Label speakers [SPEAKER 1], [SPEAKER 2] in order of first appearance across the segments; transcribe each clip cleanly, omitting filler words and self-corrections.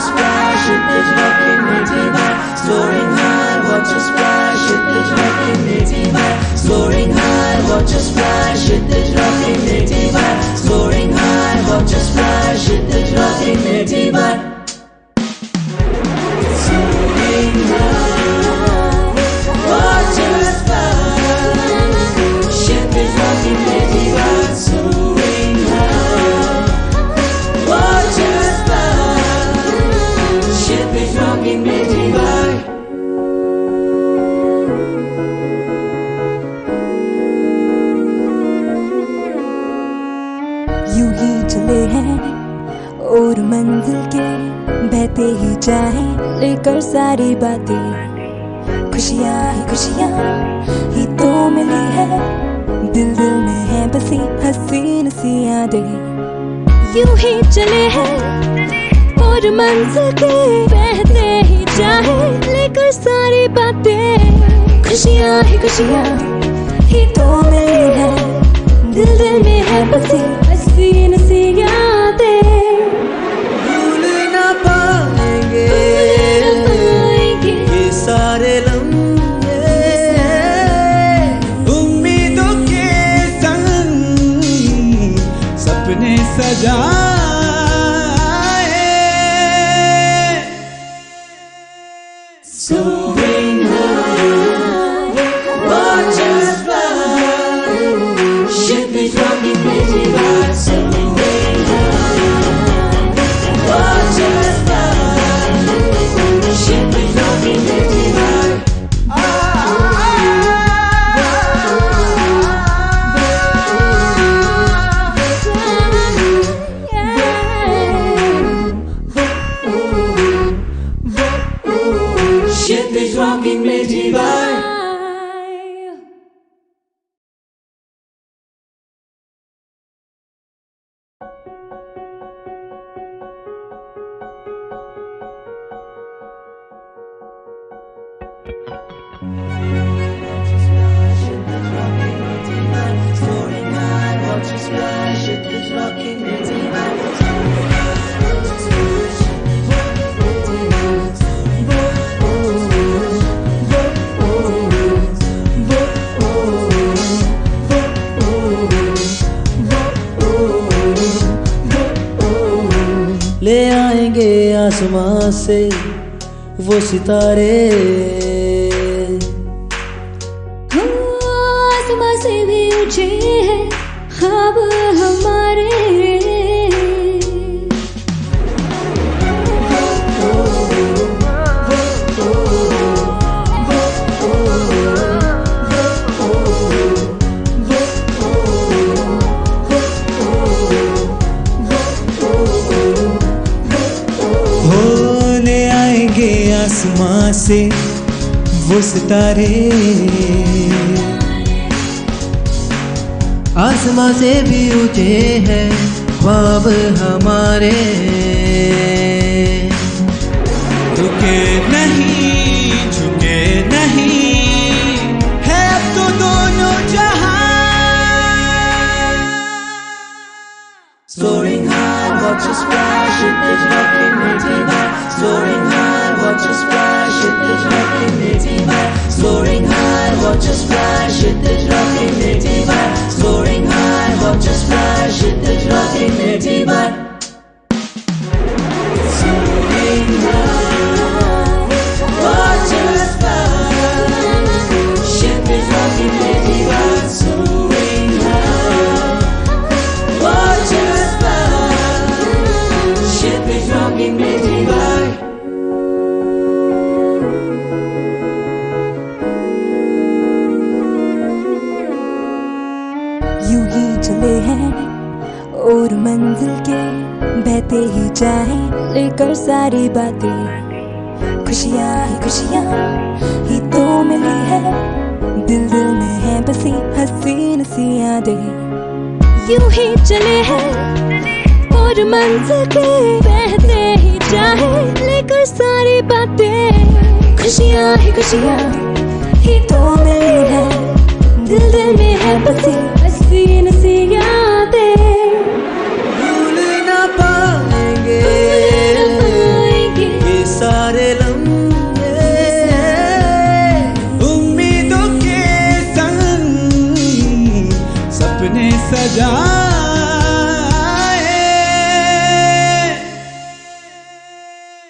[SPEAKER 1] a splash, hit the rockin' midnight. Soaring high, watch a splash, hit the rockin' midnight. Soaring high, watch a splash, hit the rockin' midnight. Soaring high, watch a splash, hit the rockin' midnight. Soaring high, watch a splash, ship is rockin' midnight. Soaring high, watch a splash, ship is rockin' midnight.
[SPEAKER 2] यूं ही चले हैं और मंजिल के बहते ही जाएं, लेकर सारी बातें। खुशियाँ ही तो मिली है, दिल दिल में है बसी हसीन सी यादें। यूं ही चले हैं और मंजिल के बहते ही जाएं, लेकर सारी बातें। खुशियाँ ही तो मिली है, दिल दिल में है बसी हसीन सी यादें।
[SPEAKER 1] भूल ना पाएंगे ये सारे लम्हे, उम्मीदों के संग सपने सजाए। Soaring high, watch us fly, ship is rocking midnight. Soaring high, watch us fly, ship is rocking midnight. Ship is rocking midnight. Soaring high, watch us fly, ship is rocking midnight. ले आएंगे आसमां से वो सितारे,
[SPEAKER 2] आसमां से भी ऊंचे हैं ख्वाब हमारे।
[SPEAKER 1] ले आएंगे आसमां से वो सितारे, आसमां से भी ऊंचे हैं ख्वाब हमारे। रुके नहीं झुके नहीं है अब तो दोनों जहां। Soaring high, watch us fly, ship is rocking midnight. Soaring high, watch us fly, ship is rocking midnight. Soaring high, watch us fly, ship is rocking midnight. Soaring high, watch us fly, ship is rocking midnight. Soaring high, watch us fly, ship is rocking midnight. Soaring high, watch us fly, ship is rocking midnight.
[SPEAKER 2] यूं ही चले हैं और मंजिल के बहते ही जाएं, लेकर सारी बातें। खुशियाँ ही तो मिली है, दिल दिल में है बसी हसीन सी यादें। यूं ही चले हैं और मंजिल के बहते ही जाएं, लेकर सारी बातें। खुशियाँ ही तो मिली है, दिल दिल में है बसी हसीन सी यादें।
[SPEAKER 1] भूल ना पाएंगे सजाए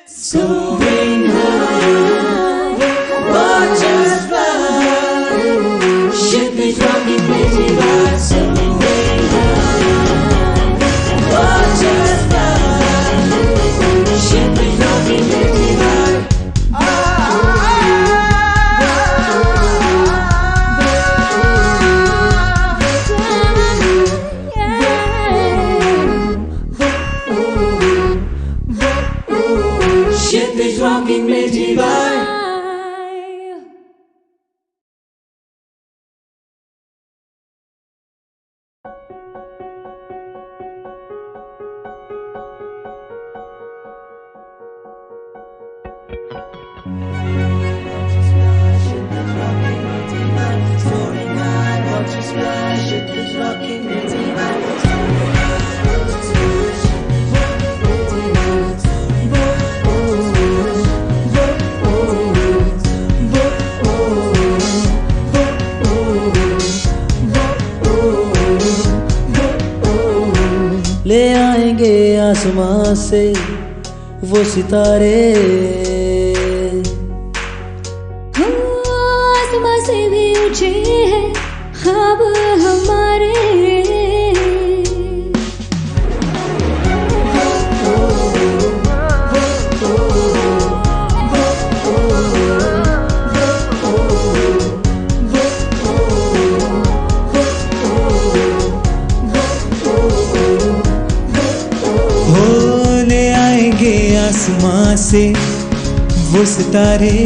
[SPEAKER 1] soaring high watch us fly ship is rocking crazy by soaring high watch us fly ship is rocking crazy by ship is rocking crazy by soaring high, watch us fly, ship is rocking crazy by ले आएंगे आसमां से वो सितारे
[SPEAKER 2] आसमां से भी ऊंचे हैं ख्वाब हमारे
[SPEAKER 1] ले आएंगे आसमां से वो सितारे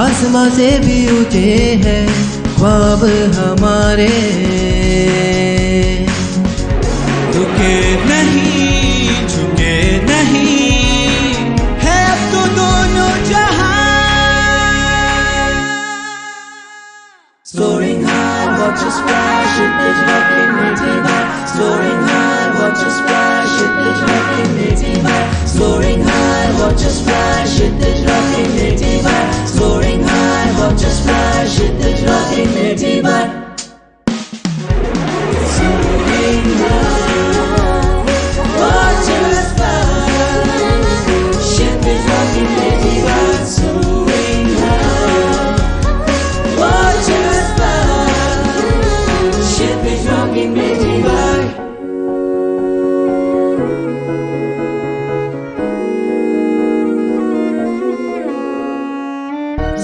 [SPEAKER 1] आसमां से भी ऊंचे हैं ख्वाब हमारे रुके नहीं झुके नहीं है अब तो दोनों जहां soaring high watch us fly ship is rocking crazy by soaring high watch us fly ship is rocking crazy by soaring high watch us fly ship is rocking crazy by soaring high watch us fly ship is rocking crazy by soaring high watch us fly ship is rocking crazy by soaring high watch us fly ship is rocking crazy by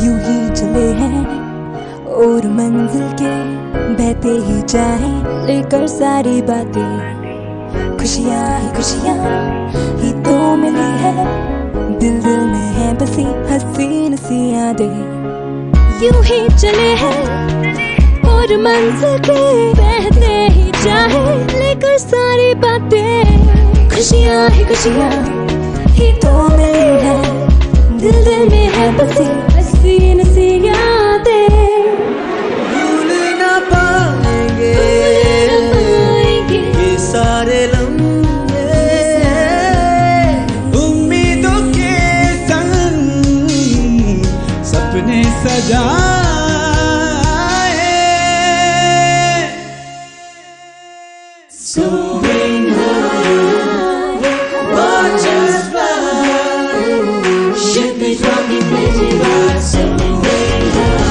[SPEAKER 2] यूं ही चले हैं और मंजिल के बहते ही जाए लेकर सारी बातें खुशियाँ ही तो मिली है दिल दिल में है बसी हसीन सी यादें यूं ही चले हैं और मंजिल के बहते ही जाए लेकर सारी बातें खुशियाँ ही तो मिली है दिल दिल में है बसी हसीन सी यादें
[SPEAKER 1] भूल ना पाएंगे ये सारे लम्हे उम्मीदों के संग सपने सजाए soaring high watch us fly ship is rocking crazy by soaring high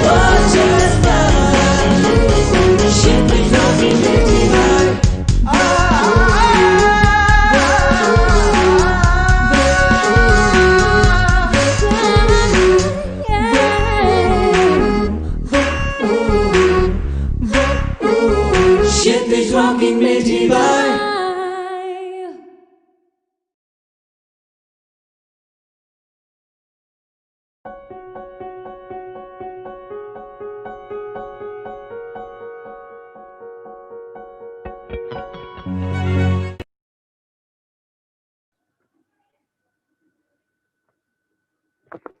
[SPEAKER 1] watch us fly ship is rocking crazy by ship is rocking crazy by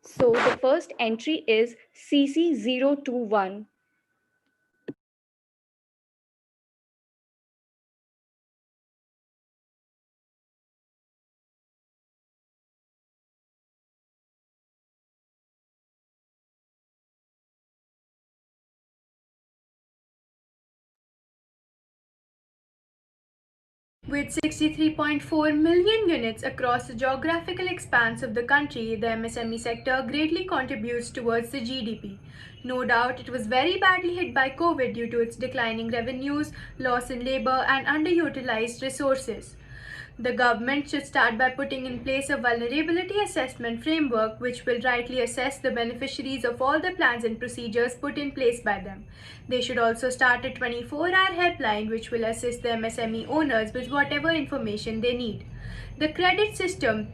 [SPEAKER 3] So the first entry is CC021.
[SPEAKER 4] With 63.4 million units across the geographical expanse of the country, the MSME sector greatly contributes towards the GDP. No doubt it was very badly hit by COVID due to its declining revenues, loss in labor, and underutilized resources. The government should start by putting in place a vulnerability assessment framework which will rightly assess the beneficiaries of all the plans and procedures put in place by them. They should also start a 24-hour helpline which will assist the MSME owners with whatever information they need. The credit system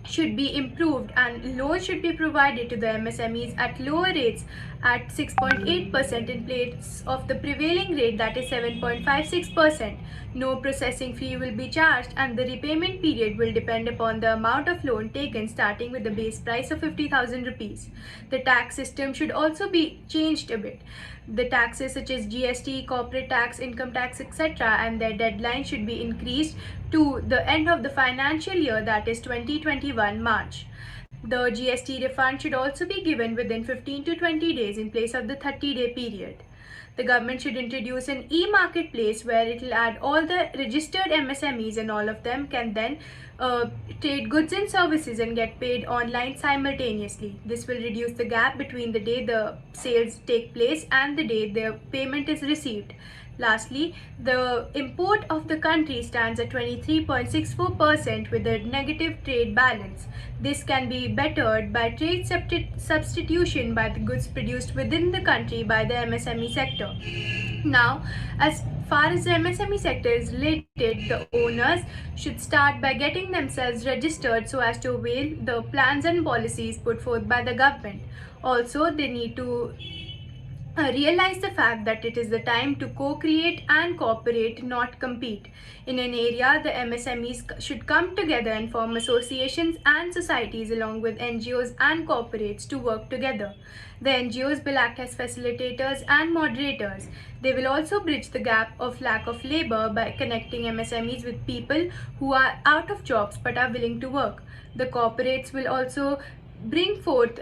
[SPEAKER 4] should be improved and loans should be provided to the MSMEs at lower rates at 6.8% in place of the prevailing rate, that is 7.56%. No processing fee will be charged and the repayment period will depend upon the amount of loan taken, starting with the base price of 50,000 rupees. The tax system should also be changed a bit. The taxes such as GST, corporate tax, income tax, etc., and their deadline should be increased to the end of the financial year, that is 2021 March. The GST refund should also be given within 15 to 20 days in place of the 30-day period. The government should introduce an e-marketplace where it will add all the registered MSMEs and all of them can then trade goods and services and get paid online simultaneously. This will reduce the gap between the day the sales take place and the day the payment is received. Lastly, the import of the country stands at 23.64% with a negative trade balance. This can be bettered by trade substitution by the goods produced within the country by the MSME sector. Now, as far as the MSME sector is related, the owners should start by getting themselves registered so as to avail the plans and policies put forth by the government. Also, they need to realize the fact that it is the time to co-create and cooperate, not compete. In an area, the MSMEs should come together and form associations and societies along with NGOs and corporates to work together. The NGOs will act as facilitators and moderators. They will also bridge the gap of lack of labor by connecting MSMEs with people who are out of jobs but are willing to work. The corporates will also bring forth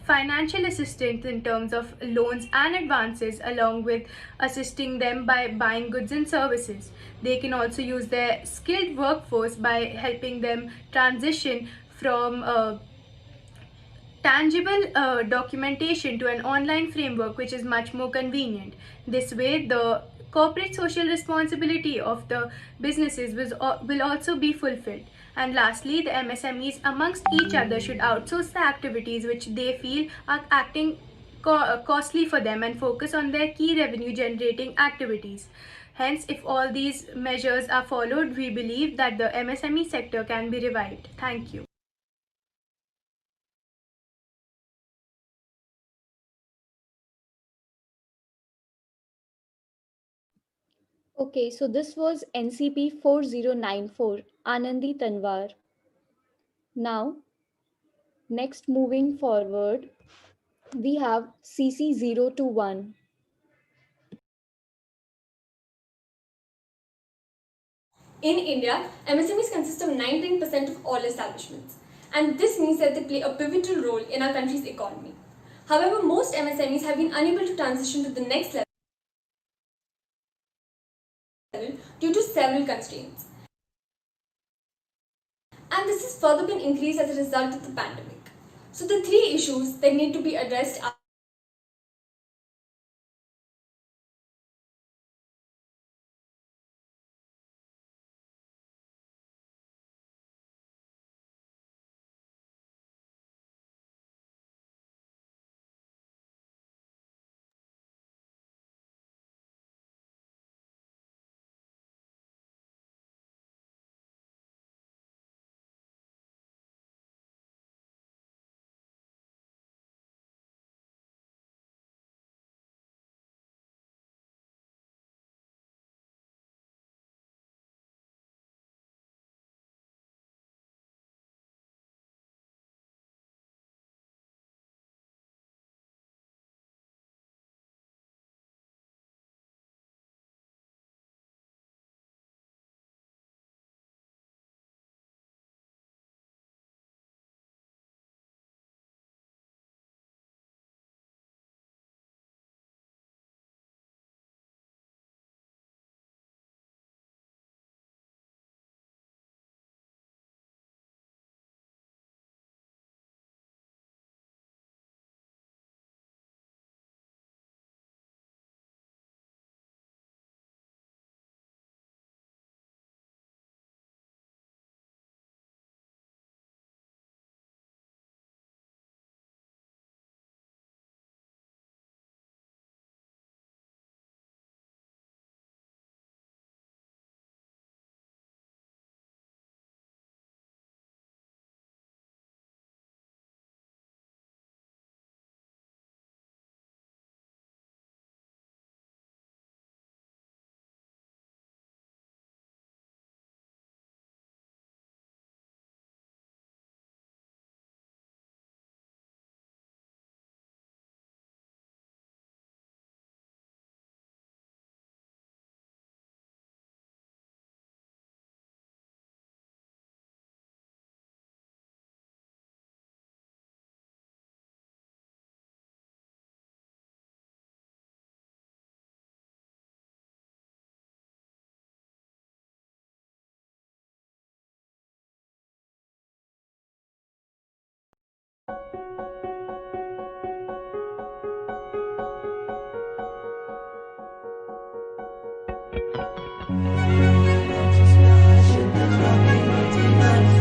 [SPEAKER 4] financial assistance in terms of loans and advances, along with assisting them by buying goods and services. They can also use their skilled workforce by helping them transition from tangible documentation to an online framework which is much more convenient. This way, the corporate social responsibility of the businesses will also be fulfilled. And lastly, the MSMEs amongst each other should outsource the activities which they feel are acting costly for them and focus on their key revenue generating activities. Hence, if all these measures are followed, we believe that the MSME sector can be revived. Thank you.
[SPEAKER 3] Okay, so this was NCP 4094, Anandi Tanwar. Now, next moving forward, we have CC021.
[SPEAKER 5] In India, MSMEs consist of 19% of all establishments, and this means that they play a pivotal role in our country's economy. However, most MSMEs have been unable to transition to the next level due to several constraints. And this has further been increased as a result of the pandemic. So the three issues that need to be addressed are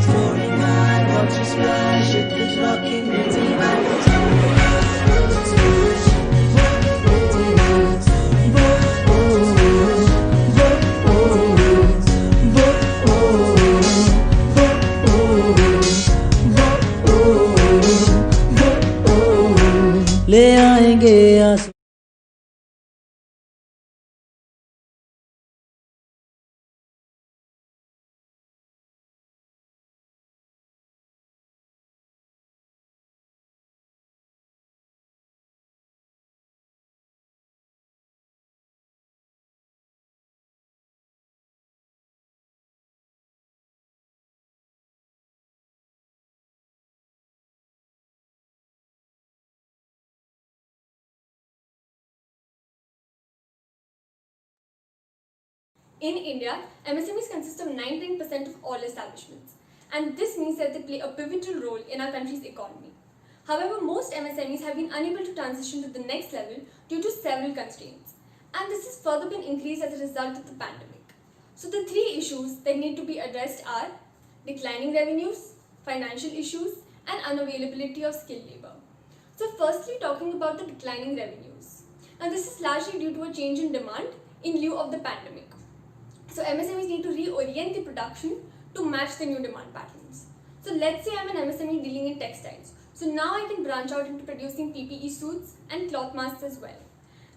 [SPEAKER 1] Soaring high, watch us fly, shit is rocking, moving high. ले आएंगे आस
[SPEAKER 5] In India, MSMEs consist of 19% of all establishments, and this means that they play a pivotal role in our country's economy. However, most MSMEs have been unable to transition to the next level due to several constraints, and this has further been increased as a result of the pandemic. So the three issues that need to be addressed are declining revenues, financial issues, and unavailability of skilled labor. So firstly, talking about the declining revenues. Now this is largely due to a change in demand in lieu of the pandemic. So MSMEs need to reorient the production to match the new demand patterns. So let's say I'm an MSME dealing in textiles. So now I can branch out into producing PPE suits and cloth masks as well.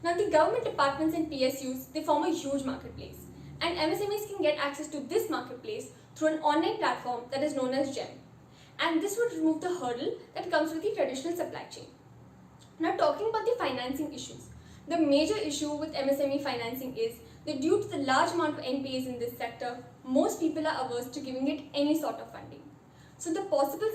[SPEAKER 5] Now the government departments and PSUs, they form a huge marketplace. And MSMEs can get access to this marketplace through an online platform that is known as GEM. And this would remove the hurdle that comes with the traditional supply chain. Now talking about the financing issues. The major issue with MSME financing is that due to the large amount of NPAs in this sector, most people are averse to giving it any sort of funding. So the possible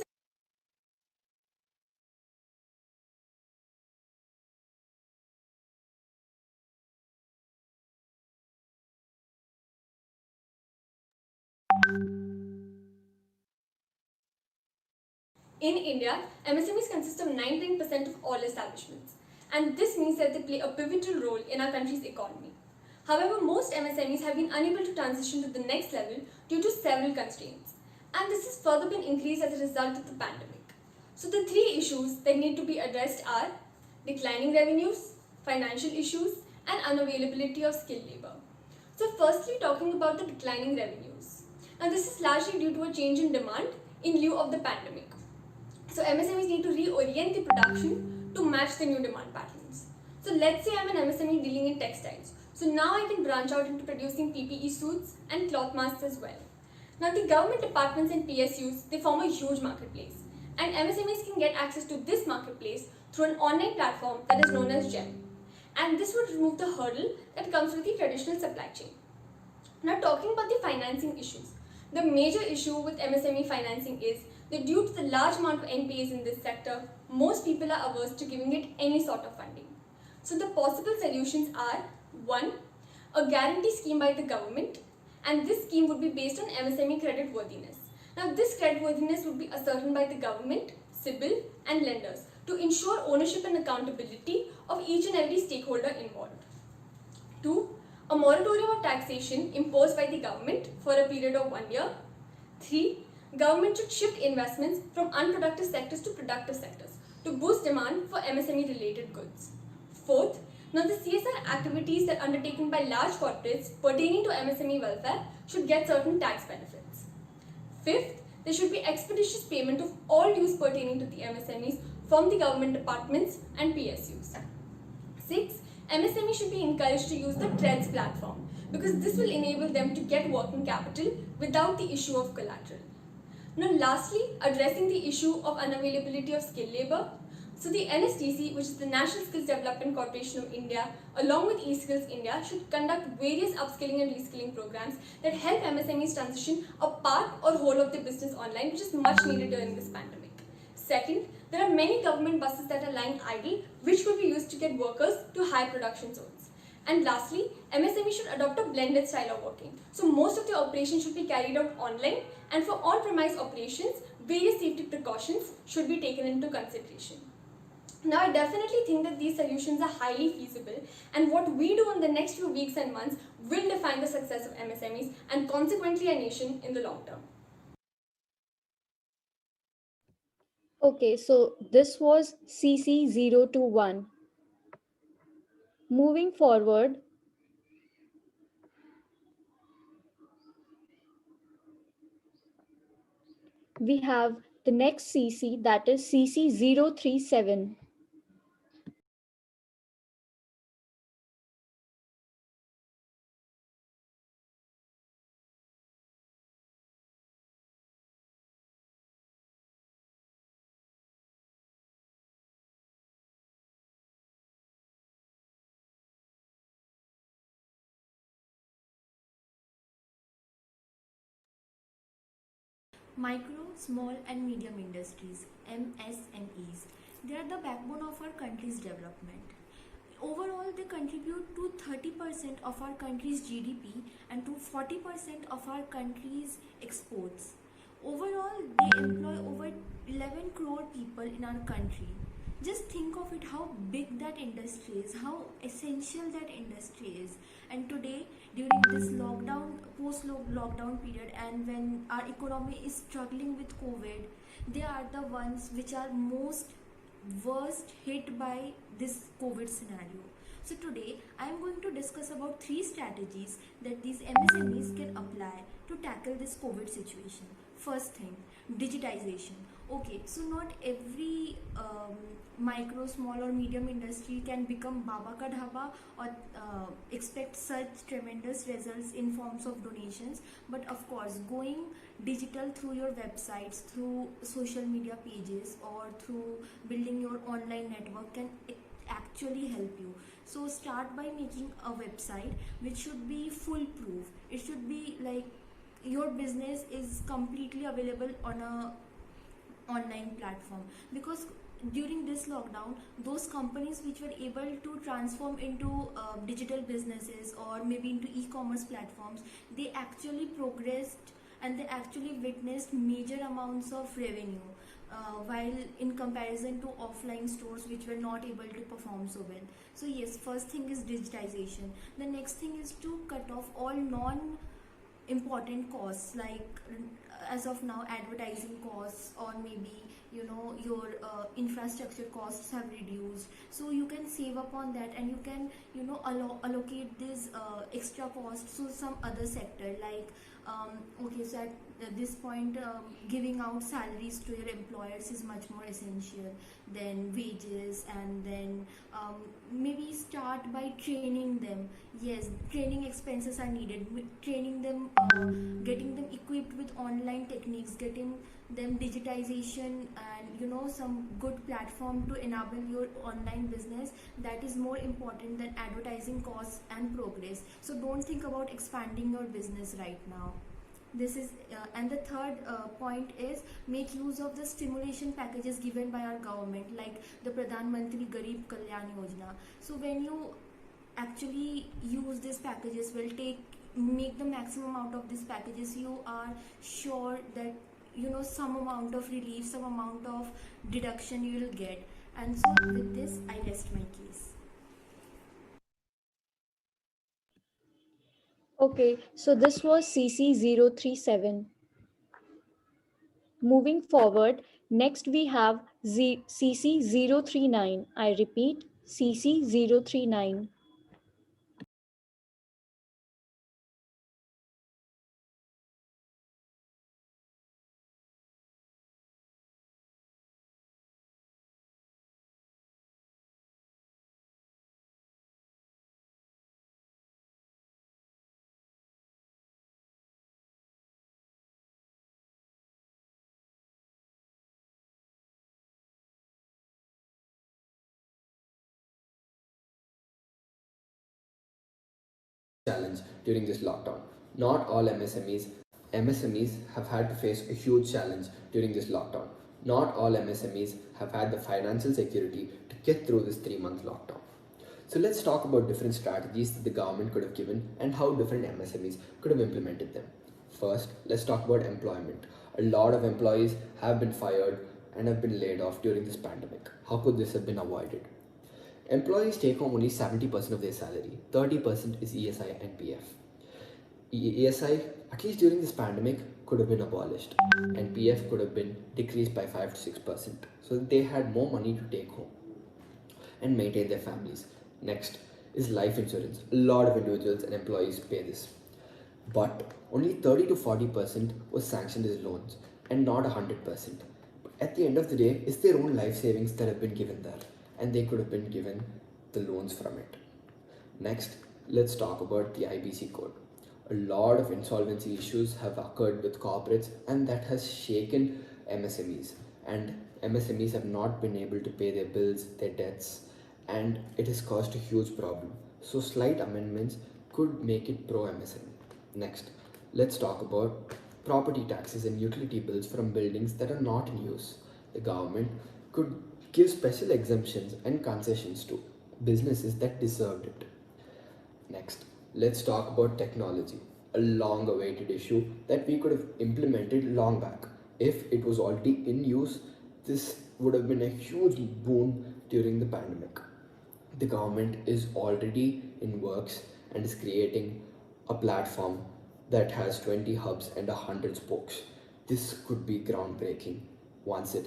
[SPEAKER 5] In India, MSMEs consist of 19% of all establishments, and this means that they play a pivotal role in our country's economy. However, most MSMEs have been unable to transition to the next level due to several constraints, and this has further been increased as a result of the pandemic. So the three issues that need to be addressed are declining revenues, financial issues, and unavailability of skilled labor. So firstly, talking about the declining revenues. Now this is largely due to a change in demand in lieu of the pandemic. So MSMEs need to reorient the production to match the new demand patterns. So let's say I'm an MSME dealing in textiles. So now I can branch out into producing PPE suits and cloth masks as well. Now the government departments and PSUs, they form a huge marketplace. And MSMEs can get access to this marketplace through an online platform that is known as GEM. And this would remove the hurdle that comes with the traditional supply chain. Now talking about the financing issues. The major issue with MSME financing is that due to the large amount of NPAs in this sector, most people are averse to giving it any sort of funding. So the possible solutions are 1. A guarantee scheme by the government, and this scheme would be based on MSME credit worthiness. Now this credit worthiness would be ascertained by the government, CIBIL and lenders to ensure ownership and accountability of each and every stakeholder involved. 2. A moratorium of taxation imposed by the government for a period of 1 year. 3. Government should shift investments from unproductive sectors to productive sectors to boost demand for MSME related goods. 4th, now the CSR activities that are undertaken by large corporates pertaining to MSME welfare should get certain tax benefits. 5th, there should be expeditious payment of all dues pertaining to the MSMEs from the government departments and PSUs. 6th, MSME should be encouraged to use the TREADS platform because this will enable them to get working capital without the issue of collateral. Now lastly, addressing the issue of unavailability of skilled labor. So the NSTC, which is the National Skills Development Corporation of India, along with eSkills India, should conduct various upskilling and reskilling programs that help MSMEs transition a part or whole of their business online, which is much needed during this pandemic. Second, there are many government buses that are lying idle, which could be used to get workers to high production zones. And lastly, MSME should adopt a blended style of working. So most of the operations should be carried out online, and for on-premise operations, various safety precautions should be taken into consideration. Now, I definitely think that these solutions are highly feasible, and what we do in the next few weeks and months will define the success of MSMEs and consequently our nation in the long term.
[SPEAKER 3] Okay, so this was CC'021. Moving forward, we have the next CC, that is CC'037.
[SPEAKER 6] Micro, small, and medium industries, MSMEs, they are the backbone of our country's development. Overall, they contribute to 30% of our country's GDP and to 40% of our country's exports. Overall, they employ over 11 crore people in our country. Just think of it, how big that industry is, how essential that industry is. And today, during this lockdown, post lockdown period, and when our economy is struggling with COVID, they are the ones which are most worst hit by this COVID scenario. So today I am going to discuss about 3 strategies that these MSMEs can apply to tackle this COVID situation. First thing, digitization. Okay, so not every micro, small or medium industry can become Baba Ka Dhaba or expect such tremendous results in forms of donations. But of course, going digital through your websites, through social media pages, or through building your online network can actually help you. So start by making a website which should be foolproof. It should be like your business is completely available on a online platform, because during this lockdown, those companies which were able to transform into digital businesses or maybe into e-commerce platforms, they actually progressed and they actually witnessed major amounts of revenue, while in comparison to offline stores which were not able to perform so well. So yes, first thing is digitization. The next thing is to cut off all non important costs, like as of now advertising costs, or maybe your infrastructure costs have reduced, so you can save up on that and you can allocate this extra cost to some other sector, like okay, so at this point, giving out salaries to your employers is much more essential than wages. And then maybe start by training them. Yes, training expenses are needed. Training them, getting them equipped with online techniques, getting them digitization, and some good platform to enable your online business, that is more important than advertising costs and progress. So don't think about expanding your business right now. This is and the third point is make use of the stimulation packages given by our government, like the Pradhan Mantri Garib Kalyan Yojana. So when you actually use these packages, make the maximum out of these packages, you are sure that some amount of relief, some amount of deduction you will get. And so with this I rest my case.
[SPEAKER 3] Okay, so this was CC'037. Moving forward, next we have CC'039. I repeat, CC'039.
[SPEAKER 7] Challenge during this lockdown. Not all MSMEs have had to face a huge challenge during this lockdown. Not all MSMEs have had the financial security to get through this 3-month lockdown. So let's talk about different strategies that the government could have given and how different MSMEs could have implemented them. First, let's talk about employment. A lot of employees have been fired and have been laid off during this pandemic. How could this have been avoided? Employees take home only 70% of their salary, 30% is ESI and PF. ESI, at least during this pandemic, could have been abolished, and PF could have been decreased by 5 to 6%, so that they had more money to take home and maintain their families. Next is life insurance. A lot of individuals and employees pay this, but only 30 to 40% was sanctioned as loans and not 100%. But at the end of the day, it's their own life savings that have been given there, and they could have been given the loans from it. Next, let's talk about the IBC code. A lot of insolvency issues have occurred with corporates, and that has shaken MSMEs, and MSMEs have not been able to pay their bills, their debts, and it has caused a huge problem. So slight amendments could make it pro MSME. Next, let's talk about property taxes and utility bills from buildings that are not in use. The government could give special exemptions and concessions to businesses that deserved it. Next, let's talk about technology, a long awaited issue that we could have implemented long back. If it was already in use, this would have been a huge boon during the pandemic. The government is already in works and is creating a platform that has 20 hubs and 100 spokes. This could be groundbreaking once it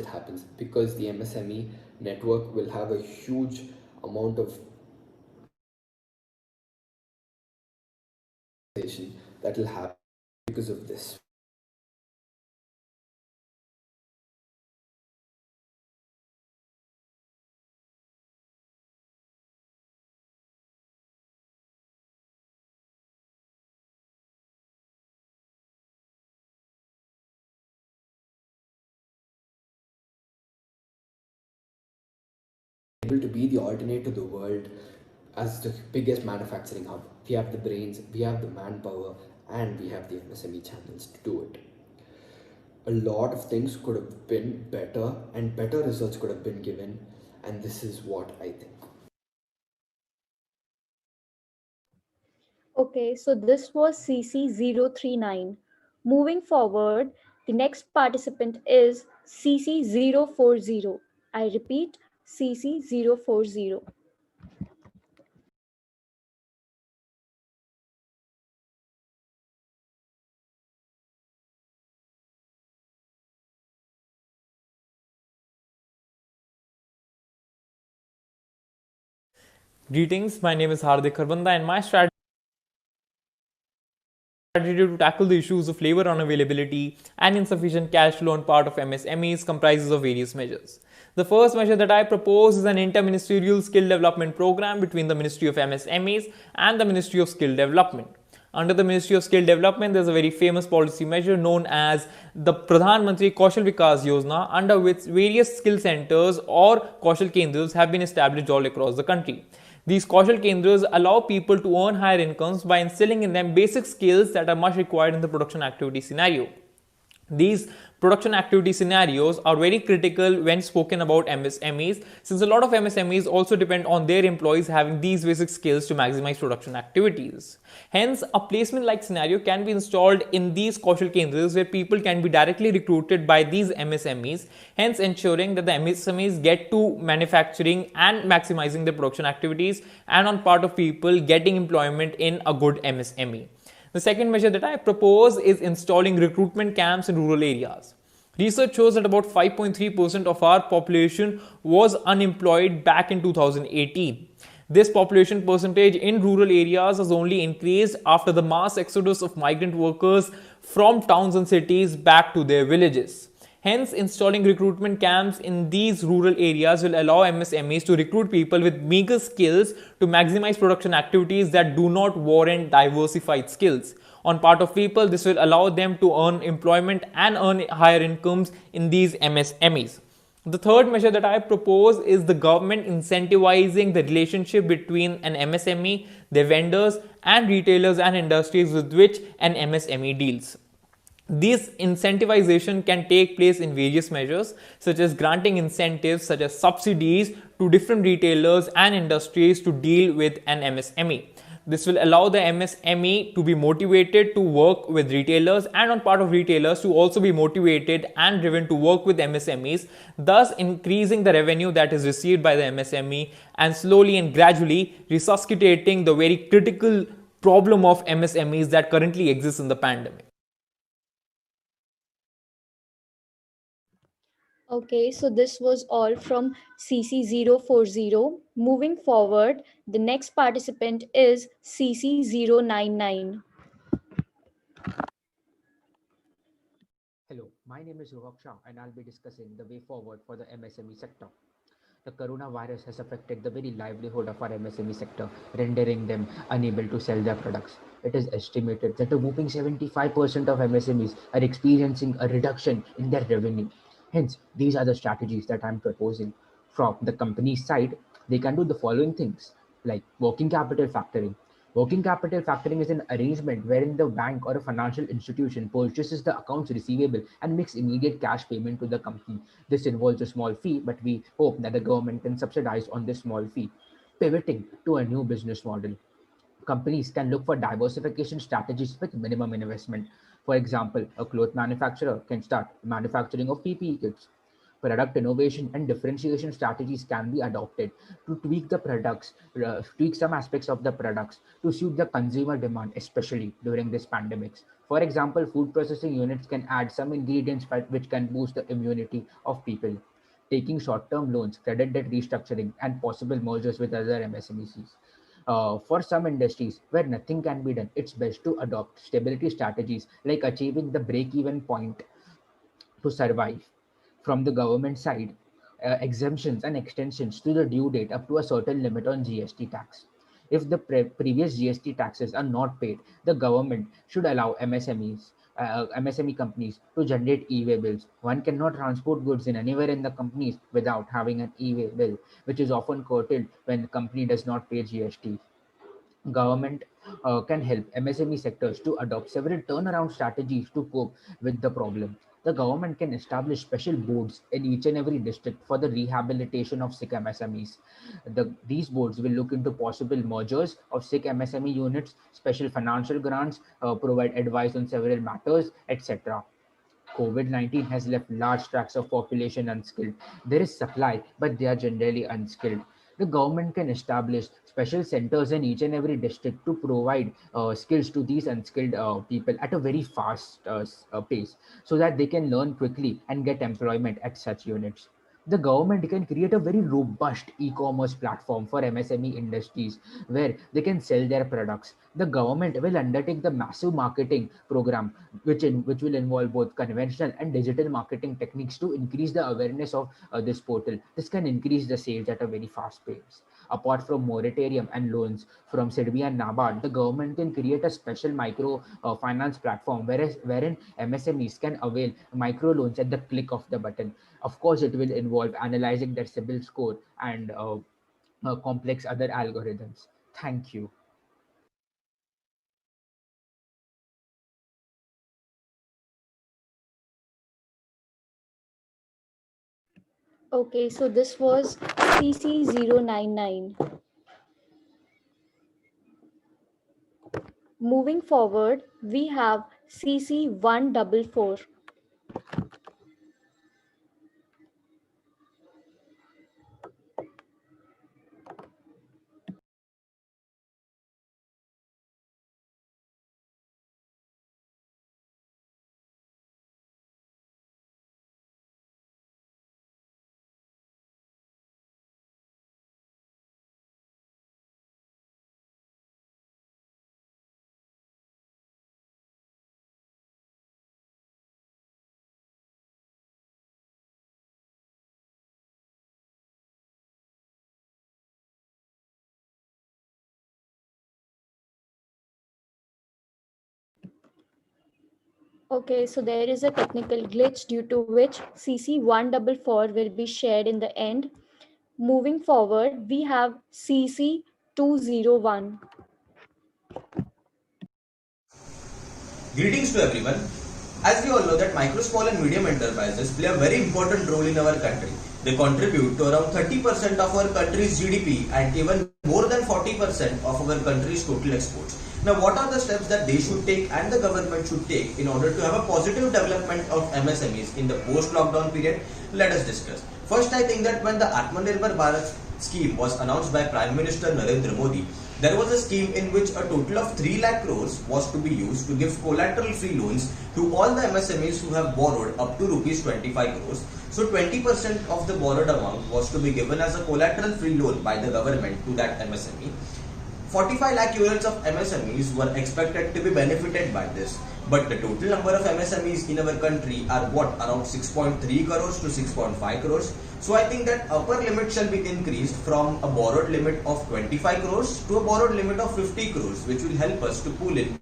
[SPEAKER 7] happens, because the MSME network will have a huge amount of that will happen because of this. Able to be the alternate to the world as the biggest manufacturing hub. We have the brains, we have the manpower, and we have the MSME channels to do it. A lot of things could have been better, and better results could have been given, and this is what I think.
[SPEAKER 3] Okay, so this was CC039. Moving forward, the next participant is CC040. I repeat, CC040.
[SPEAKER 8] Greetings, my name is Hardik Kharbanda, and my strategy to tackle the issues of labor unavailability and insufficient cash flow on part of MSMEs comprises of various measures. The first measure that I propose is an interministerial skill development program between the Ministry of MSMEs and the Ministry of Skill Development. Under the Ministry of Skill Development, there is a very famous policy measure known as the Pradhan Mantri Kaushal Vikas Yojana, under which various skill centers or Kaushal Kendras have been established all across the country. These Kaushal Kendras allow people to earn higher incomes by instilling in them basic skills that are much required in the production activity scenario. These production activity scenarios are very critical when spoken about MSMEs, since a lot of MSMEs also depend on their employees having these basic skills to maximize production activities. Hence, a placement-like scenario can be installed in these Kaushal Kendras where people can be directly recruited by these MSMEs, hence ensuring that the MSMEs get to manufacturing and maximizing their production activities, and on part of people getting employment in a good MSME. The second measure that I propose is installing recruitment camps in rural areas. Research shows that about 5.3% of our population was unemployed back in 2018. This population percentage in rural areas has only increased after the mass exodus of migrant workers from towns and cities back to their villages. Hence, installing recruitment camps in these rural areas will allow MSMEs to recruit people with meager skills to maximize production activities that do not warrant diversified skills. On part of people, this will allow them to earn employment and earn higher incomes in these MSMEs. The third measure that I propose is the government incentivizing the relationship between an MSME, their vendors, and retailers and industries with which an MSME deals. This incentivization can take place in various measures, such as granting incentives such as subsidies to different retailers and industries to deal with an MSME. This will allow the MSME to be motivated to work with retailers, and on part of retailers to also be motivated and driven to work with MSMEs, thus increasing the revenue that is received by the MSME and slowly and gradually resuscitating the very critical problem of MSMEs that currently exists in the pandemic.
[SPEAKER 3] Okay, so this was all from CC040. Moving forward, the next participant is CC099.
[SPEAKER 9] Hello, my name is Rohak Shah and I'll be discussing the way forward for the MSME sector. The coronavirus has affected the very livelihood of our MSME sector, rendering them unable to sell their products. It is estimated that a whopping 75% of MSMEs are experiencing a reduction in their revenue. Hence, these are the strategies that I'm proposing. From the company's side, they can do the following things like working capital factoring. Working capital factoring is an arrangement wherein the bank or a financial institution purchases the accounts receivable and makes immediate cash payment to the company. This involves a small fee, but we hope that the government can subsidize on this small fee. Pivoting to a new business model. Companies can look for diversification strategies with minimum investment. For example, a cloth manufacturer can start manufacturing of PPE kits. Product innovation and differentiation strategies can be adopted to tweak the products, tweak some aspects of the products to suit the consumer demand, especially during this pandemics. For example, food processing units can add some ingredients which can boost the immunity of people. Taking short-term loans, credit debt restructuring, and possible mergers with other MSMEs. For some industries where nothing can be done, it's best to adopt stability strategies like achieving the break-even point to survive. From the government side, exemptions and extensions to the due date up to a certain limit on GST tax. If the previous GST taxes are not paid, the government should allow MSME companies to generate e-way bills. One cannot transport goods in anywhere in the companies without having an e-way bill, which is often curtailed when the company does not pay GST. Government can help MSME sectors to adopt several turnaround strategies to cope with the problem. The government can establish special boards in each and every district for the rehabilitation of sick MSMEs. These boards will look into possible mergers of sick MSME units, special financial grants, provide advice on several matters, etc. COVID-19 has left large tracts of population unskilled. There is supply, but they are generally unskilled. The government can establish special centers in each and every district to provide skills to these unskilled people at a very fast pace so that they can learn quickly and get employment at such units. The government can create a very robust e-commerce platform for MSME industries where they can sell their products. The government will undertake the massive marketing program, which will involve both conventional and digital marketing techniques to increase the awareness of this portal. This can increase the sales at a very fast pace. Apart from moratorium and loans from SIDBI and NABARD, the government can create a special micro finance platform wherein MSMEs can avail micro loans at the click of the button. Of course, it will involve analyzing their CIBIL score and complex other algorithms. Thank you.
[SPEAKER 3] Okay, so this was CC099. Moving forward, we have CC144. Okay, so there is a technical glitch due to which CC144 will be shared in the end. Moving forward, we have CC201.
[SPEAKER 10] Greetings to everyone. As we all know that micro, small and medium enterprises play a very important role in our country. They contribute to around 30% of our country's GDP and even more than 40% of our country's total exports. Now, what are the steps that they should take and the government should take in order to have a positive development of MSMEs in the post-lockdown period? Let us discuss. First, I think that when the Atmanirbhar Bharat scheme was announced by Prime Minister Narendra Modi, there was a scheme in which a total of 3 lakh crores was to be used to give collateral free loans to all the MSMEs who have borrowed up to rupees 25 crores. So 20% of the borrowed amount was to be given as a collateral free loan by the government to that MSME. 45 lakh units of MSMEs were expected to be benefited by this. But the total number of MSMEs in our country are around 6.3 crores to 6.5 crores. So I think that upper limit shall be increased from a borrowed limit of 25 crores to a borrowed limit of 50 crores, which will help us to pull in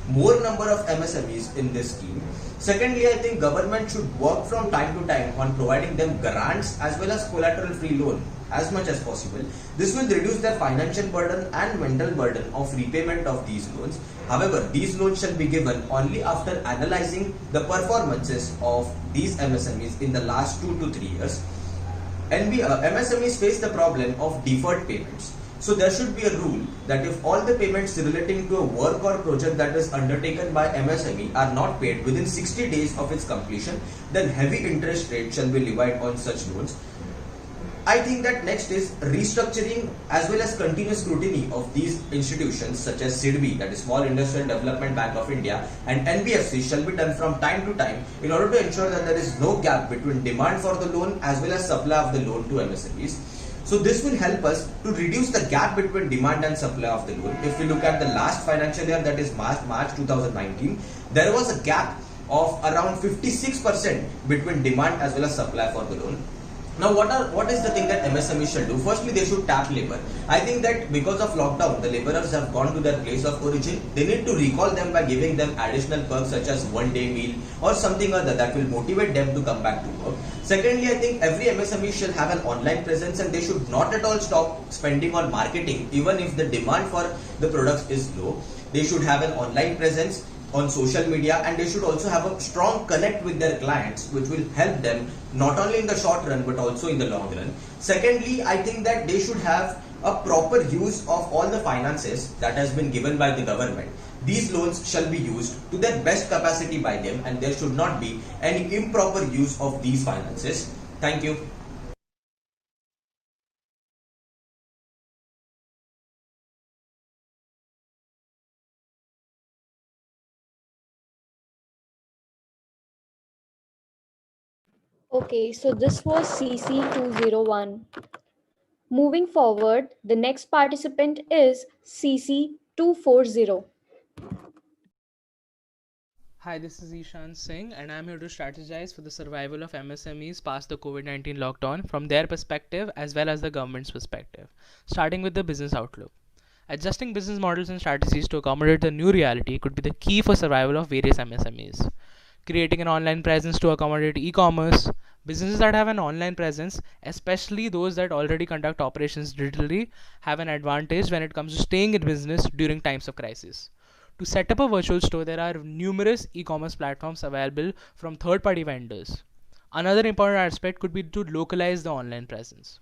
[SPEAKER 10] more number of MSMEs in this scheme. Secondly, I think government should work from time to time on providing them grants as well as collateral free loan as much as possible. This will reduce their financial burden and mental burden of repayment of these loans. However, these loans shall be given only after analyzing the performances of these MSMEs in the last 2 to 3 years. MSMEs face the problem of deferred payments. So there should be a rule that if all the payments relating to a work or project that is undertaken by MSME are not paid within 60 days of its completion, then heavy interest rate shall be levied on such loans. I think that next is restructuring as well as continuous scrutiny of these institutions such as SIDBI, that is Small Industrial Development Bank of India, and NBFC shall be done from time to time in order to ensure that there is no gap between demand for the loan as well as supply of the loan to MSMEs. So this will help us to reduce the gap between demand and supply of the loan. If we look at the last financial year, that is March 2019, there was a gap of around 56% between demand as well as supply for the loan. Now, what is the thing that MSMEs should do? Firstly, they should tap labor. I think that because of lockdown, the laborers have gone to their place of origin. They need to recall them by giving them additional perks such as one-day meal or something other that will motivate them to come back to work. Secondly, I think every MSME should have an online presence and they should not at all stop spending on marketing even if the demand for the products is low. They should have an online presence on social media and they should also have a strong connect with their clients, which will help them not only in the short run but also in the long run. Secondly, I think that they should have a proper use of all the finances that has been given by the government. These loans shall be used to their best capacity by them and there should not be any improper use of these finances. Thank you.
[SPEAKER 3] Okay, so this was CC201. Moving forward, the next participant is CC240.
[SPEAKER 11] Hi, this is Ishan Singh, and I'm here to strategize for the survival of MSMEs past the COVID 19 lockdown from their perspective as well as the government's perspective. Starting with the business outlook. Adjusting business models and strategies to accommodate the new reality could be the key for survival of various MSMEs. Creating an online presence to accommodate e-commerce. Businesses that have an online presence, especially those that already conduct operations digitally, have an advantage when it comes to staying in business during times of crisis. To set up a virtual store, there are numerous e-commerce platforms available from third-party vendors. Another important aspect could be to localize the online presence.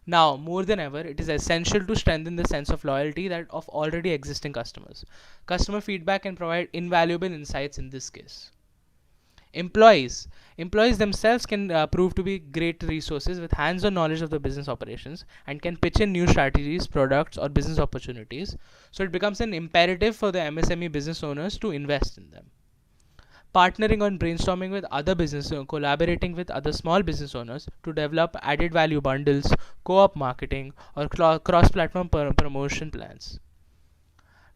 [SPEAKER 11] Now, more than ever, it is essential to strengthen the sense of loyalty that of already existing customers. Customer feedback can provide invaluable insights in this case. Employees themselves can prove to be great resources with hands-on knowledge of the business operations and can pitch in new strategies, products, or business opportunities. So it becomes an imperative for the MSME business owners to invest in them. Partnering on brainstorming with other businesses, collaborating with other small business owners to develop added value bundles, co-op marketing, or cross-platform promotion plans.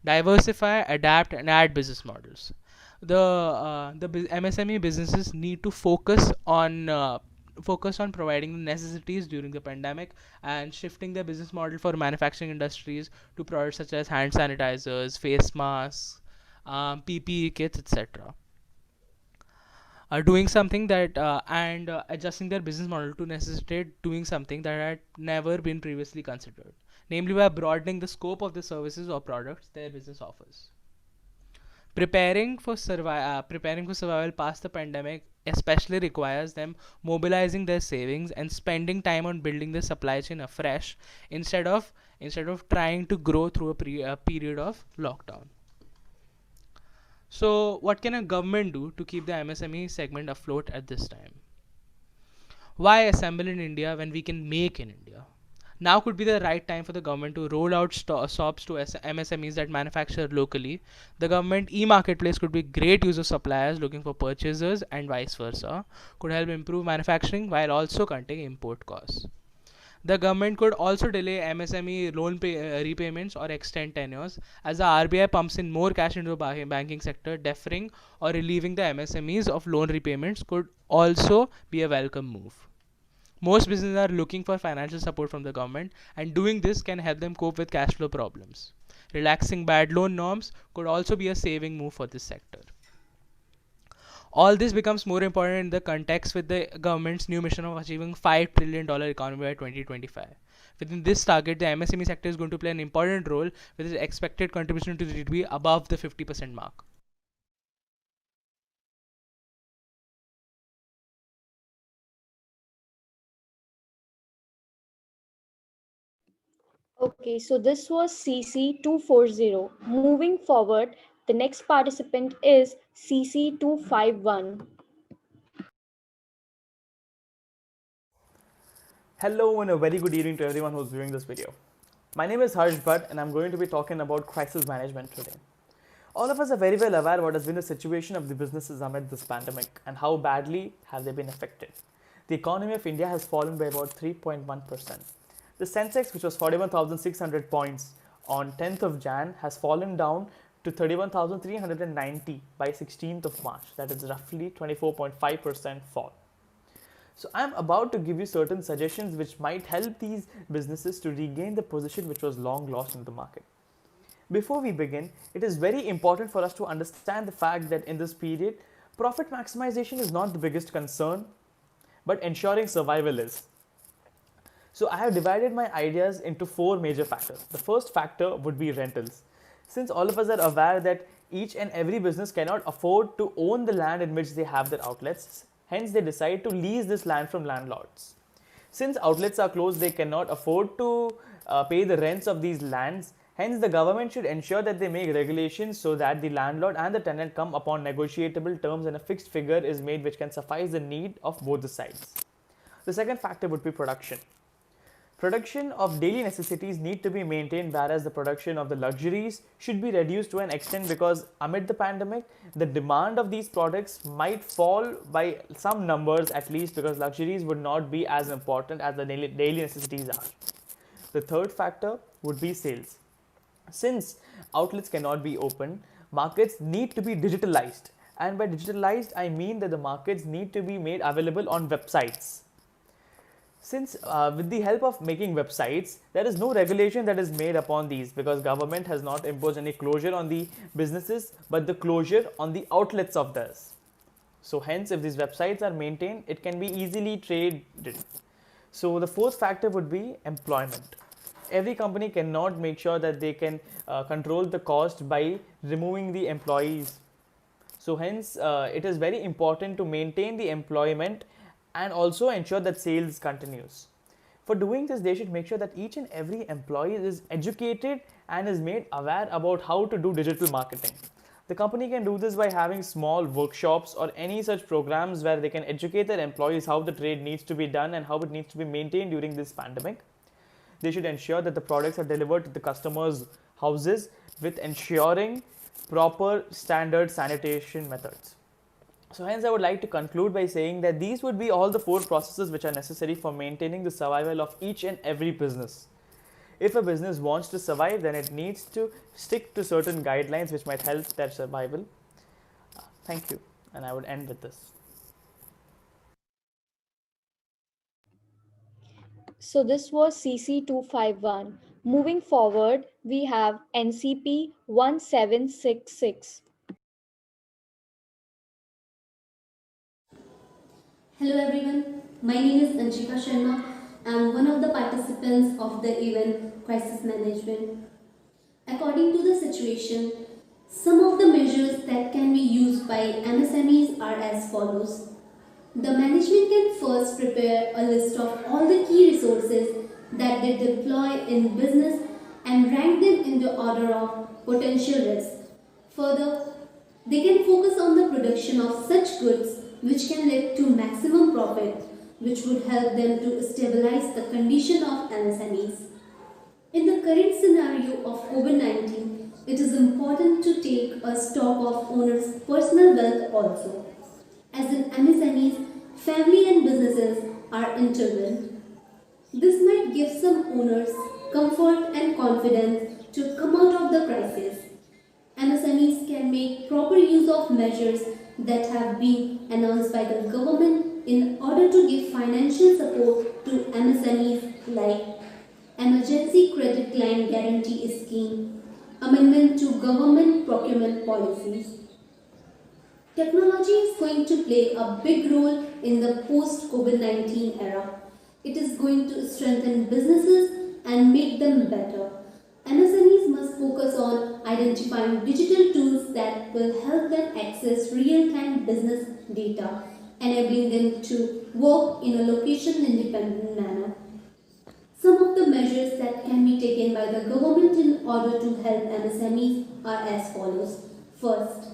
[SPEAKER 11] Diversify, adapt, and add business models. The MSME businesses need to focus on providing the necessities during the pandemic and shifting their business model for manufacturing industries to products such as hand sanitizers, face masks, PPE kits, etc. Doing something that and adjusting their business model to necessitate doing something that had never been previously considered, namely by broadening the scope of the services or products their business offers. Preparing for survival past the pandemic especially requires them mobilizing their savings and spending time on building the supply chain afresh instead of trying to grow through a period of lockdown. So, what can a government do to keep the MSME segment afloat at this time? Why assemble in India when we can make in India? Now could be the right time for the government to roll out SOPs to MSMEs that manufacture locally. The government e-marketplace could be great use of suppliers looking for purchasers and vice versa. Could help improve manufacturing while also cutting import costs. The government could also delay MSME repayments or extend tenures as the RBI pumps in more cash into the banking sector. Deferring or relieving the MSMEs of loan repayments could also be a welcome move. Most businesses are looking for financial support from the government, and doing this can help them cope with cash flow problems. Relaxing bad loan norms could also be a saving move for this sector. All this becomes more important in the context with the government's new mission of achieving $5 trillion economy by 2025. Within this target, the MSME sector is going to play an important role with its expected contribution to the GDP above the 50% mark.
[SPEAKER 3] Okay, so this was CC240. Moving forward, the next participant is CC251.
[SPEAKER 12] Hello and a very good evening to everyone who's viewing this video. My name is Harsh Bhatt and I'm going to be talking about crisis management today. All of us are very well aware what has been the situation of the businesses amid this pandemic and how badly have they been affected. The economy of India has fallen by about 3.1%. The Sensex, which was 41,600 points on 10th of Jan, has fallen down to 31,390 by 16th of March. That is roughly 24.5% fall. So I'm about to give you certain suggestions which might help these businesses to regain the position which was long lost in the market. Before we begin, it is very important for us to understand the fact that in this period, profit maximization is not the biggest concern, but ensuring survival is. So I have divided my ideas into 4 major factors. The first factor would be rentals. Since all of us are aware that each and every business cannot afford to own the land in which they have their outlets, hence they decide to lease this land from landlords. Since outlets are closed, they cannot afford to pay the rents of these lands. Hence, the government should ensure that they make regulations so that the landlord and the tenant come upon negotiable terms and a fixed figure is made which can suffice the need of both the sides. The second factor would be production. Production of daily necessities need to be maintained, whereas the production of the luxuries should be reduced to an extent because amid the pandemic, the demand of these products might fall by some numbers at least because luxuries would not be as important as the daily necessities are. The third factor would be sales. Since outlets cannot be open, markets need to be digitalized. And by digitalized, I mean that the markets need to be made available on websites. Since with the help of making websites, there is no regulation that is made upon these because government has not imposed any closure on the businesses, but the closure on the outlets of theirs. So hence, if these websites are maintained, it can be easily traded. So the fourth factor would be employment. Every company cannot make sure that they can control the cost by removing the employees. So hence, it is very important to maintain the employment and also ensure that sales continues. For doing this, they should make sure that each and every employee is educated and is made aware about how to do digital marketing. The company can do this by having small workshops or any such programs where they can educate their employees how the trade needs to be done and how it needs to be maintained during this pandemic. They should ensure that the products are delivered to the customers' houses with ensuring proper standard sanitation methods. So hence I would like to conclude by saying that these would be all the 4 processes which are necessary for maintaining the survival of each and every business. If a business wants to survive, then it needs to stick to certain guidelines which might help their survival. Thank you, and I would end with this.
[SPEAKER 3] So this was CC251. Moving forward, we have NCP1766.
[SPEAKER 13] Hello everyone, my name is Anshika Sharma. I am one of the participants of the event Crisis Management. According to the situation, Some of the measures that can be used by MSMEs are as follows. The management can first prepare a list of all the key resources that they deploy in business and rank them in the order of potential risk. Further, they can focus on the production of such goods which can lead to maximum profit, which would help them to stabilize the condition of MSMEs. In the current scenario of COVID-19, it is important to take a stock of owners' personal wealth also. As in MSMEs, family and businesses are intertwined. This might give some owners comfort and confidence to come out of the crisis. MSMEs can make proper use of measures that have been announced by the government in order to give financial support to MSMEs like Emergency Credit Line Guarantee Scheme, amendment to government procurement policies. Technology is going to play a big role in the post-COVID-19 era. It is going to strengthen businesses and make them better. MSMEs must focus on identifying digital tools that will help them access real-time business data, enabling them to work in a location-independent manner. Some of the measures that can be taken by the government in order to help MSMEs are as follows. First,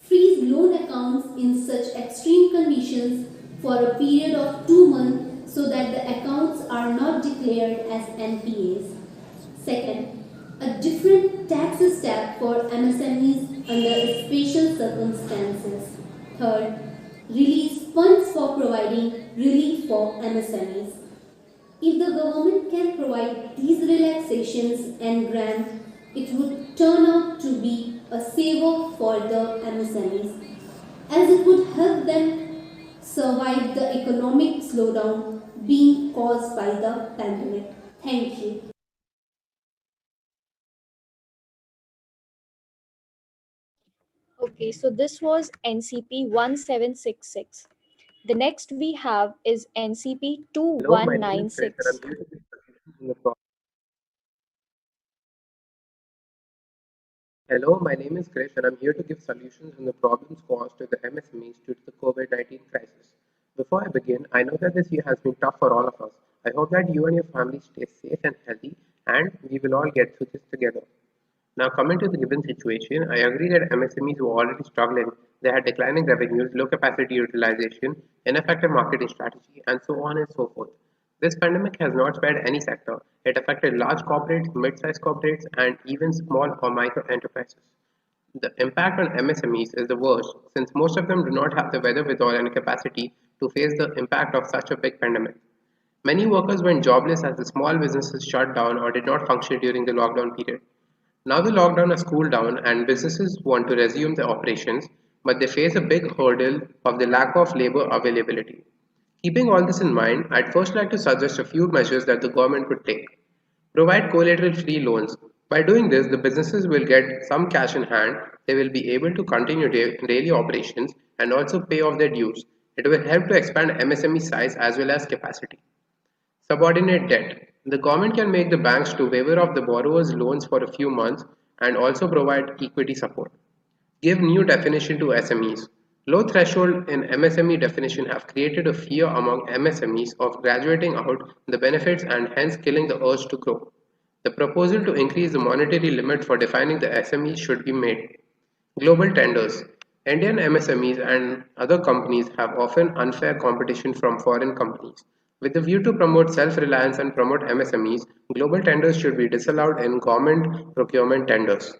[SPEAKER 13] freeze loan accounts in such extreme conditions for a period of 2 months so that the accounts are not declared as NPAs. Second, a different tax step for MSMEs under special circumstances. Third, release funds for providing relief for MSMEs. If the government can provide these relaxations and grants, it would turn out to be a saver for the MSMEs, as it would help them survive the economic slowdown being caused by the pandemic. Thank you.
[SPEAKER 3] Okay, so this was NCP 1766. The next we have is NCP
[SPEAKER 14] Hello, my name is Krish and
[SPEAKER 3] 2196.
[SPEAKER 14] I'm here to give solutions in the pro- Hello, my name is Krish and I'm here to give solutions in the problems caused to the MSMEs due to the COVID-19 crisis. Before I begin, I know that this year has been tough for all of us. I hope that you and your family stay safe and healthy and we will all get through this together. Now, coming to the given situation, I agree that MSMEs were already struggling. They had declining revenues, low capacity utilization, ineffective marketing strategy, and so on and so forth. This pandemic has not spared any sector. It affected large corporates, mid-sized corporates, and even small or micro enterprises. The impact on MSMEs is the worst since most of them do not have the wherewithal and capacity to face the impact of such a big pandemic. Many workers went jobless as the small businesses shut down or did not function during the lockdown period. Now the lockdown has cooled down and businesses want to resume their operations, but they face a big hurdle of the lack of labor availability. Keeping all this in mind, I'd first like to suggest a few measures that the government could take. Provide collateral free loans. By doing this, the businesses will get some cash in hand, they will be able to continue daily operations and also pay off their dues. It will help to expand MSME size as well as capacity. Subordinate debt. The government can make the banks to waiver of the borrower's loans for a few months and also provide equity support. Give new definition to SMEs. Low threshold in MSME definition have created a fear among MSMEs of graduating out the benefits and hence killing the urge to grow. The proposal to increase the monetary limit for defining the SME should be made. Global tenders. Indian MSMEs and other companies have often unfair competition from foreign companies. With the view to promote self-reliance and promote MSMEs, global tenders should be disallowed in government procurement tenders.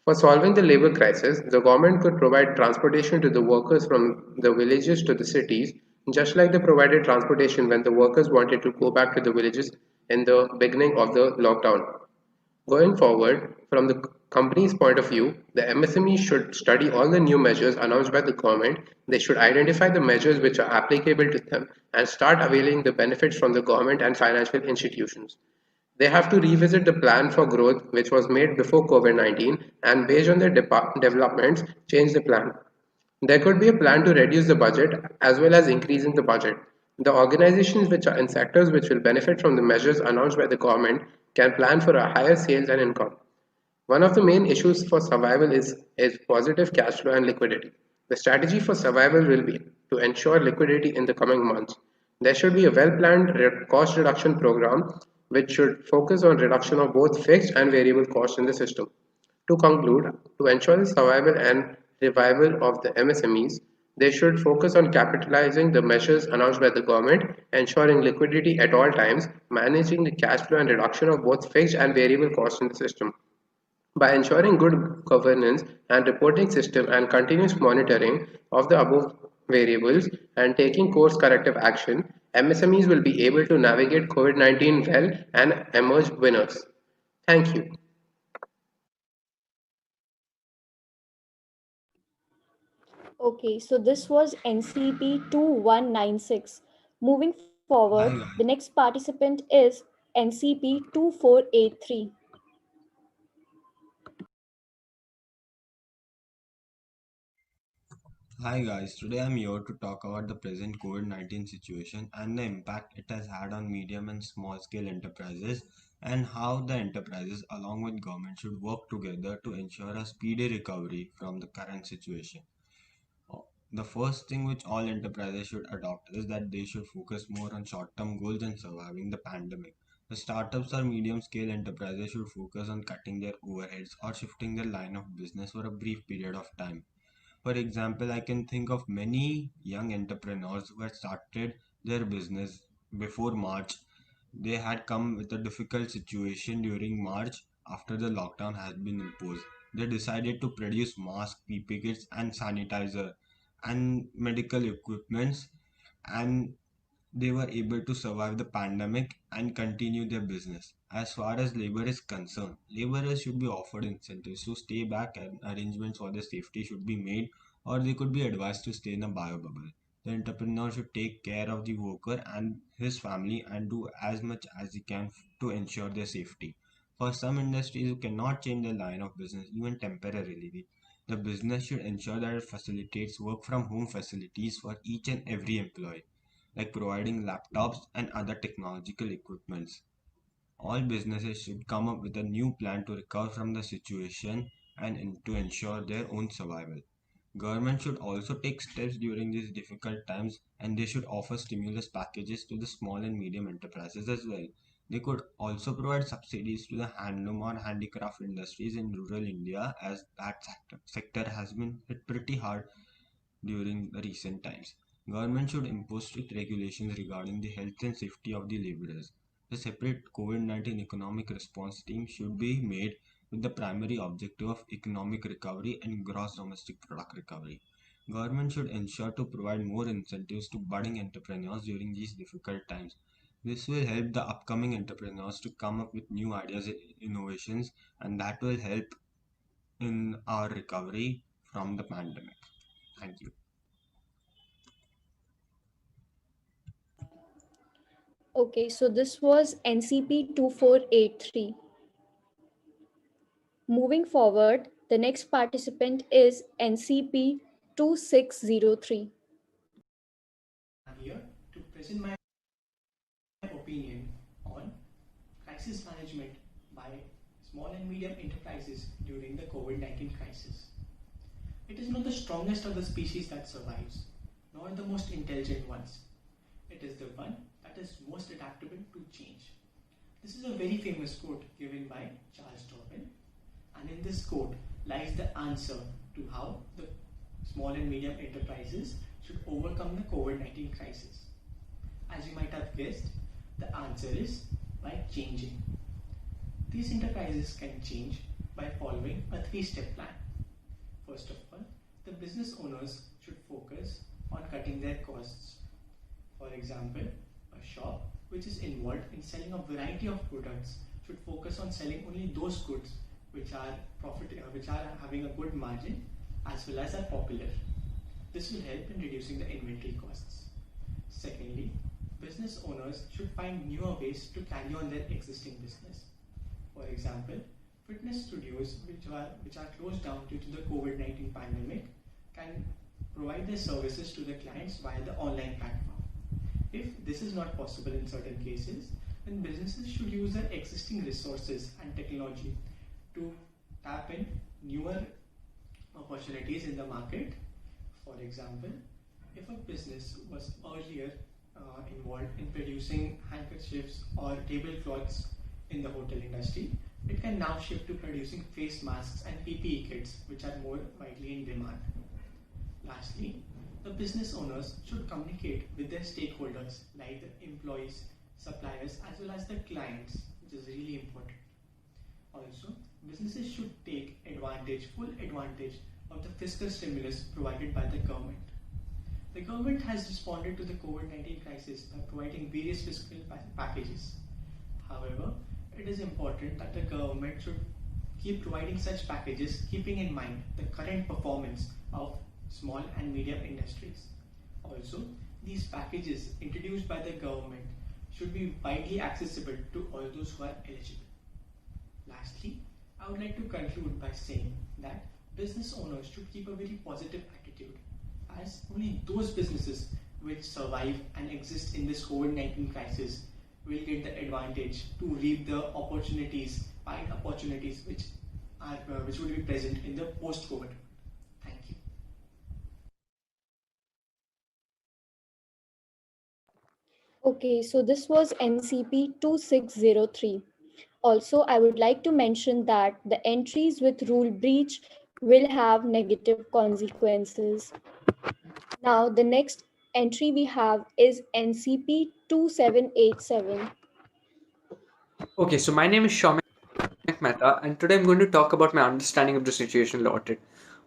[SPEAKER 14] For solving the labor crisis, the government could provide transportation to the workers from the villages to the cities, just like they provided transportation when the workers wanted to go back to the villages in the beginning of the lockdown. Going forward, from the company's point of view, the MSME should study all the new measures announced by the government. They should identify the measures which are applicable to them and start availing the benefits from the government and financial institutions. They have to revisit the plan for growth which was made before COVID-19 and based on the developments, change the plan. There could be a plan to reduce the budget as well as increasing the budget. The organizations which are in sectors which will benefit from the measures announced by the government can plan for a higher sales and income. One of the main issues for survival is positive cash flow and liquidity. The strategy for survival will be to ensure liquidity in the coming months. There should be a well-planned cost reduction program which should focus on reduction of both fixed and variable costs in the system. To conclude, to ensure the survival and revival of the MSMEs, they should focus on capitalizing the measures announced by the government, ensuring liquidity at all times, managing the cash flow and reduction of both fixed and variable costs in the system. By ensuring good governance and reporting system and continuous monitoring of the above variables and taking course corrective action, MSMEs will be able to navigate COVID-19 well and emerge winners. Thank you.
[SPEAKER 3] Okay, so this was NCP 2196. Moving forward,
[SPEAKER 15] Hi
[SPEAKER 3] the
[SPEAKER 15] guys.
[SPEAKER 3] next participant is NCP 2483.
[SPEAKER 15] Hi guys. Today I'm here to talk about the present COVID-19 situation and the impact it has had on medium and small scale enterprises and how the enterprises along with government should work together to ensure a speedy recovery from the current situation. The first thing which all enterprises should adopt is that they should focus more on short-term goals and surviving the pandemic. The startups or medium-scale enterprises should focus on cutting their overheads or shifting their line of business for a brief period of time. For example, I can think of many young entrepreneurs who had started their business before March. They had come with a difficult situation during March after the lockdown had been imposed. They decided to produce masks, PPE kits, and sanitizer and medical equipments, and they were able to survive the pandemic and continue their business. As far as labor is concerned, laborers should be offered incentives to stay back and arrangements for their safety should be made, or they could be advised to stay in a bio bubble. The entrepreneur should take care of the worker and his family and do as much as he can to ensure their safety. For some industries who cannot change their line of business even temporarily, the business should ensure that it facilitates work from home facilities for each and every employee, like providing laptops and other technological equipments. All businesses should come up with a new plan to recover from the situation and to ensure their own survival. Government should also take steps during these difficult times and they should offer stimulus packages to the small and medium enterprises as well. They could also provide subsidies to the handloom or handicraft industries in rural India as that sector has been hit pretty hard during the recent times. Government should impose strict regulations regarding the health and safety of the laborers. A separate COVID-19 economic response team should be made with the primary objective of economic recovery and gross domestic product recovery. Government should ensure to provide more incentives to budding entrepreneurs during these difficult times. This will help the upcoming entrepreneurs to come up with new ideas and innovations, and that will help in our recovery from the pandemic. Thank you.
[SPEAKER 3] Okay, so this was NCP 2483. Moving forward, the next participant is NCP 2603.
[SPEAKER 16] I'm here to present my opinion on crisis management by small and medium enterprises during the COVID-19 crisis. It is not the strongest of the species that survives, nor the most intelligent ones. It is the one that is most adaptable to change. This is a very famous quote given by Charles Darwin, and in this quote lies the answer to how the small and medium enterprises should overcome the COVID-19 crisis. As you might have guessed, the answer is by changing. These enterprises can change by following a three-step plan. First of all, the business owners should focus on cutting their costs. For example, a shop which is involved in selling a variety of products should focus on selling only those goods which are having a good margin as well as are popular. This will help in reducing the inventory costs. Secondly, business owners should find newer ways to carry on their existing business. For example, fitness studios which are closed down due to the COVID-19 pandemic can provide their services to the clients via the online platform. If this is not possible in certain cases, then businesses should use their existing resources and technology to tap in newer opportunities in the market. For example, if a business was earlier involved in producing handkerchiefs or tablecloths in the hotel industry, it can now shift to producing face masks and PPE kits, which are more widely in demand. Lastly, the business owners should communicate with their stakeholders like the employees, suppliers, as well as the clients, which is really important. Also, businesses should take full advantage of the fiscal stimulus provided by the government. The government has responded to the COVID-19 crisis by providing various fiscal packages. However, it is important that the government should keep providing such packages, keeping in mind the current performance of small and medium industries. Also, these packages introduced by the government should be widely accessible to all those who are eligible. Lastly, I would like to conclude by saying that business owners should keep a very positive attitude, as only those businesses which survive and exist in this COVID-19 crisis will get the advantage to reap the opportunities, find opportunities which will be present in the post-COVID. Thank you.
[SPEAKER 3] Okay, so this was NCP 2603. Also, I would like to mention that the entries with rule breach will have negative consequences. Now, the next entry we have is NCP 2787.
[SPEAKER 17] Okay, so my name is Shamik Mehta, and today I'm going to talk about my understanding of the situation allotted.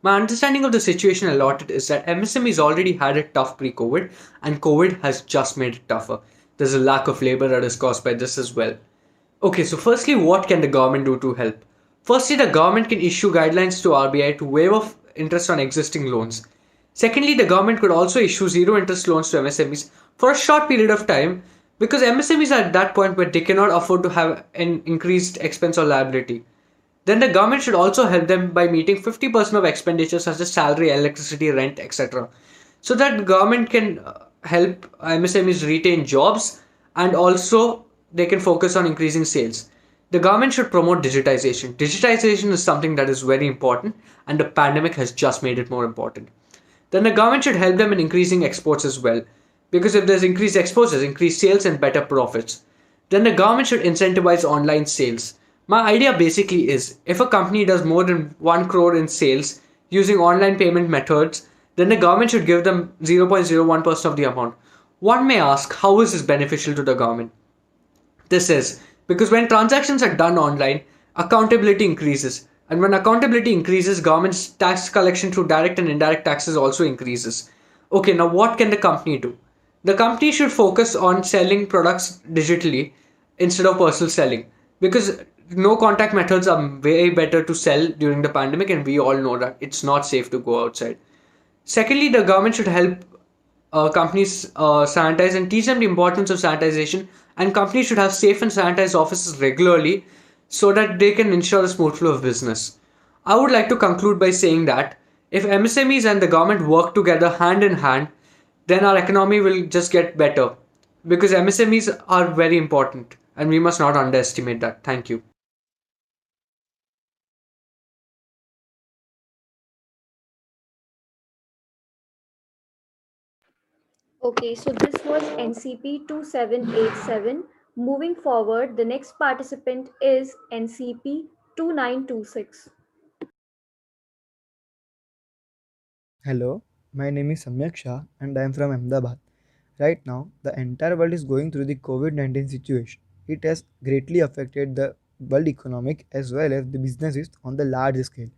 [SPEAKER 17] My understanding of the situation allotted is that MSMEs already had it tough pre COVID, and COVID has just made it tougher. There's a lack of labor that is caused by this as well. Okay, so firstly, what can the government do to help? Firstly, the government can issue guidelines to RBI to waive off interest on existing loans. Secondly, the government could also issue zero interest loans to MSMEs for a short period of time because MSMEs are at that point where they cannot afford to have an increased expense or liability. Then the government should also help them by meeting 50% of expenditures such as salary, electricity, rent, etc. So that the government can help MSMEs retain jobs and also they can focus on increasing sales. The government should promote digitization. Digitization is something that is very important and the pandemic has just made it more important. Then the government should help them in increasing exports as well. Because if there's increased exports, there's increased sales and better profits. Then the government should incentivize online sales. My idea basically is if a company does more than 1 crore in sales using online payment methods, then the government should give them 0.01% of the amount. One may ask, how is this beneficial to the government? This is because when transactions are done online, accountability increases. And when accountability increases, government's tax collection through direct and indirect taxes also increases. Okay, now what can the company do? The company should focus on selling products digitally instead of personal selling because no contact methods are way better to sell during the pandemic, and we all know that it's not safe to go outside. Secondly, the government should help companies sanitize and teach them the importance of sanitization, and companies should have safe and sanitized offices regularly so that they can ensure a smooth flow of business. I would like to conclude by saying that if MSMEs and the government work together hand in hand, then our economy will just get better because MSMEs are very important and we must not underestimate that. Thank you.
[SPEAKER 3] Okay, so this was NCP 2787. Moving forward, the next participant is NCP 2926.
[SPEAKER 18] Hello, my name is Samyak Shah and I am from Ahmedabad. Right now, the entire world is going through the COVID-19 situation. It has greatly affected the world economic as well as the businesses on the large scale.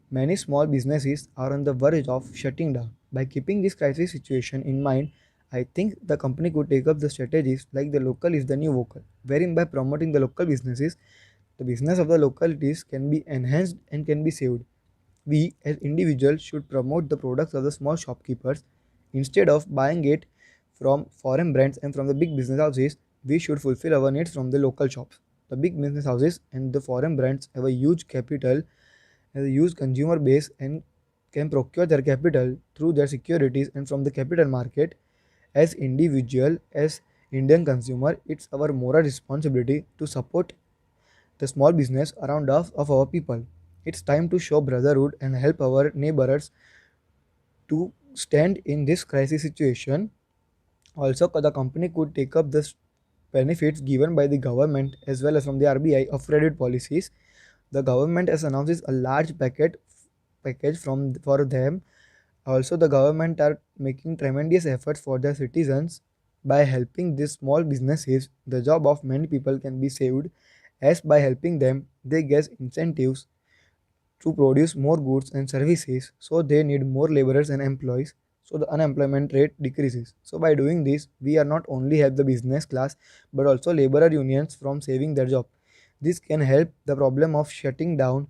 [SPEAKER 18] Many small businesses are on the verge of shutting down. By keeping this crisis situation in mind, I think the company could take up the strategies like the local is the new vocal, wherein by promoting the local businesses, the business of the localities can be enhanced and can be saved. We as individuals should promote the products of the small shopkeepers instead of buying it from foreign brands and from the big business houses. We should fulfill our needs from the local shops. The big business houses and the foreign brands have a huge capital, has a huge consumer base, and can procure their capital through their securities and from the capital market. As individual, as Indian consumer, it's our moral responsibility to support the small business around us of our people. It's time to show brotherhood and help our neighbors to stand in this crisis situation. Also, the company could take up the benefits given by the government as well as from the RBI of credit policies. The government has announced a large package for them. Also, the government are making tremendous efforts for their citizens by helping these small businesses. The job of many people can be saved, as by helping them, they get incentives to produce more goods and services, so they need more laborers and employees, so the unemployment rate decreases. So by doing this, we are not only help the business class but also laborer unions from saving their job. This can help the problem of shutting down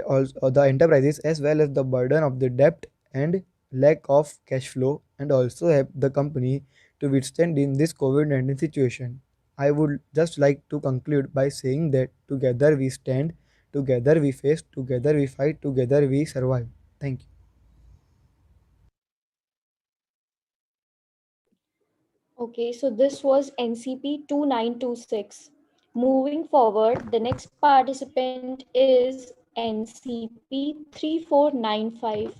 [SPEAKER 18] also the enterprises, as well as the burden of the debt and lack of cash flow, and also help the company to withstand in this COVID-19 situation. I would just like to conclude by saying that together we stand, together we face, together we fight, together we survive. Thank you.
[SPEAKER 3] Okay, so this was NCP 2926. Moving forward, the next participant is NCP 3495.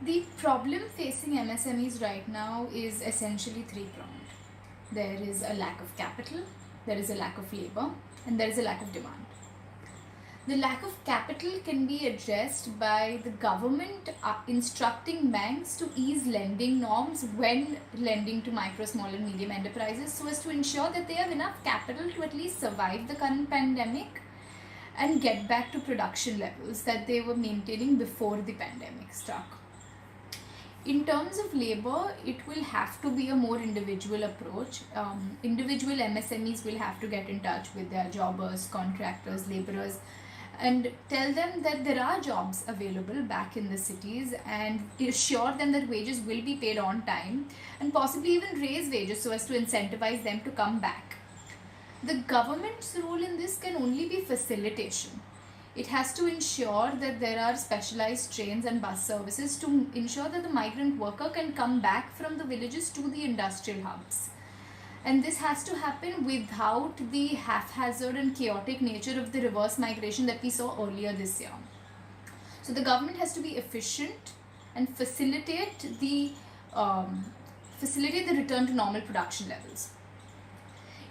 [SPEAKER 19] The problem facing MSMEs right now is essentially three-pronged. There is a lack of capital, there is a lack of labor, and there is a lack of demand. The lack of capital can be addressed by the government instructing banks to ease lending norms when lending to micro, small and medium enterprises, so as to ensure that they have enough capital to at least survive the current pandemic and get back to production levels that they were maintaining before the pandemic struck. In terms of labor, it will have to be a more individual approach. Individual MSMEs will have to get in touch with their jobbers, contractors, laborers, and tell them that there are jobs available back in the cities, and assure them that wages will be paid on time, and possibly even raise wages so as to incentivize them to come back. The government's role in this can only be facilitation. It has to ensure that there are specialized trains and bus services to ensure that the migrant worker can come back from the villages to the industrial hubs. And this has to happen without the haphazard and chaotic nature of the reverse migration that we saw earlier this year. So the government has to be efficient and facilitate the return to normal production levels.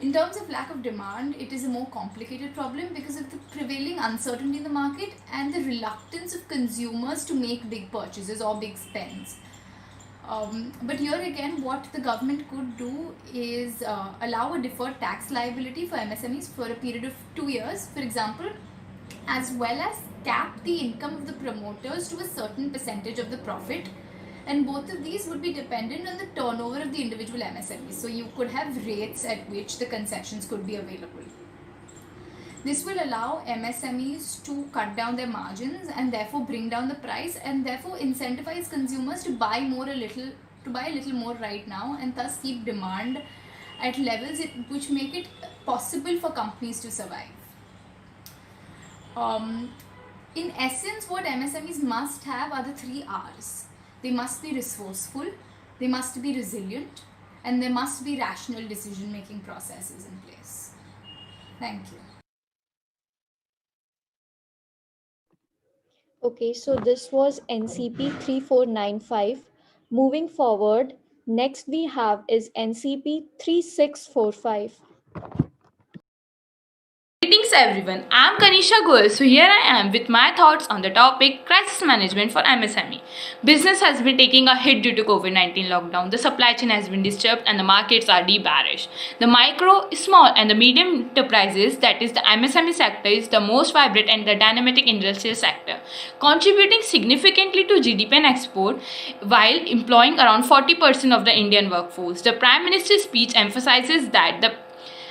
[SPEAKER 19] In terms of lack of demand, it is a more complicated problem because of the prevailing uncertainty in the market and the reluctance of consumers to make big purchases or big spends. But here again, what the government could do is allow a deferred tax liability for MSMEs for a period of 2 years, for example, as well as cap the income of the promoters to a certain percentage of the profit. And both of these would be dependent on the turnover of the individual MSMEs. So you could have rates at which the concessions could be available. This will allow MSMEs to cut down their margins and therefore bring down the price, and therefore incentivize consumers to buy a little more right now, and thus keep demand at levels which make it possible for companies to survive. In essence, what MSMEs must have are the 3 R's. They must be resourceful, they must be resilient, and there must be rational decision-making processes in place. Thank you.
[SPEAKER 3] Okay, so this was NCP 3495. Moving forward, next we have is NCP 3645.
[SPEAKER 20] Greetings everyone, I am Kanisha Goel. So here I am with my thoughts on the topic crisis management for MSME. Business has been taking a hit due to COVID-19 lockdown. The supply chain has been disturbed and the markets are bearish. The micro, small and the medium enterprises, that is the MSME sector, is the most vibrant and the dynamic industrial sector, contributing significantly to GDP and export while employing around 40% of the Indian workforce. The Prime Minister's speech emphasizes that the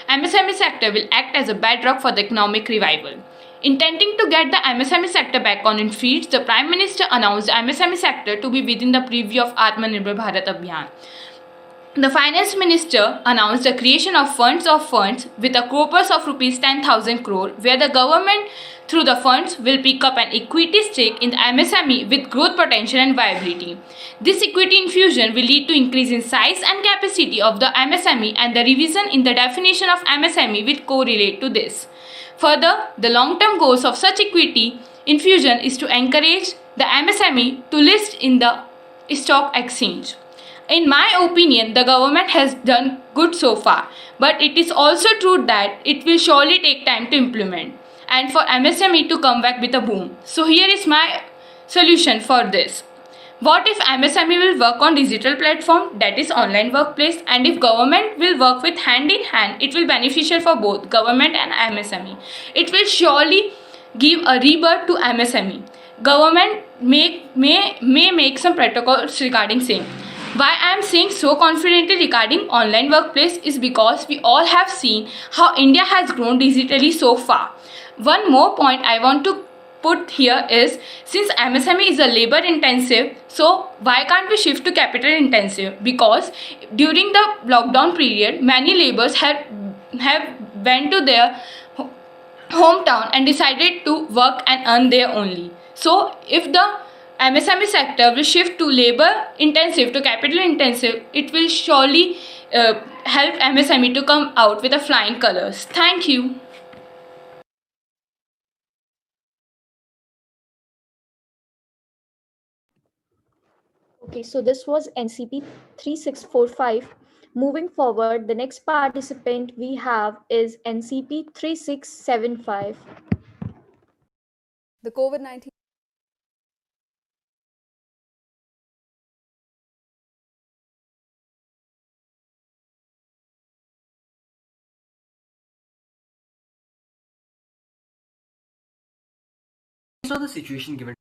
[SPEAKER 20] MSME sector will act as a bedrock for the economic revival. Intending to get the MSME sector back on its feet, the Prime Minister announced the MSME sector to be within the preview of Atmanirbhar Bharat Abhiyan. The finance minister announced the creation of funds with a corpus of rupees 10,000 crore, where the government through the funds will pick up an equity stake in the MSME with growth potential and viability. This equity infusion will lead to increase in size and capacity of the MSME, and the revision in the definition of MSME will correlate to this. Further, the long-term goals of such equity infusion is to encourage the MSME to list in the stock exchange. In my opinion, the government has done good so far, but it is also true that it will surely take time to implement and for MSME to come back with a boom. So here is my solution for this. What if MSME will work on digital platform, that is online workplace, and if government will work with hand in hand, it will beneficial for both government and MSME. It will surely give a rebirth to MSME. Government may make some protocols regarding same. Why I am saying so confidently regarding online workplace is because we all have seen how India has grown digitally so far. One more point I want to put here is, since MSME is a labor intensive, so why can't we shift to capital intensive? Because during the lockdown period, many laborers have went to their hometown and decided to work and earn there only. So if the MSME sector will shift to labor intensive to capital intensive, it will surely help MSME to come out with a flying colors. Thank you.
[SPEAKER 3] Okay, so this was NCP 3645. Moving forward, the next participant we have is NCP 3675.
[SPEAKER 21] The COVID-19
[SPEAKER 22] Based on the situation given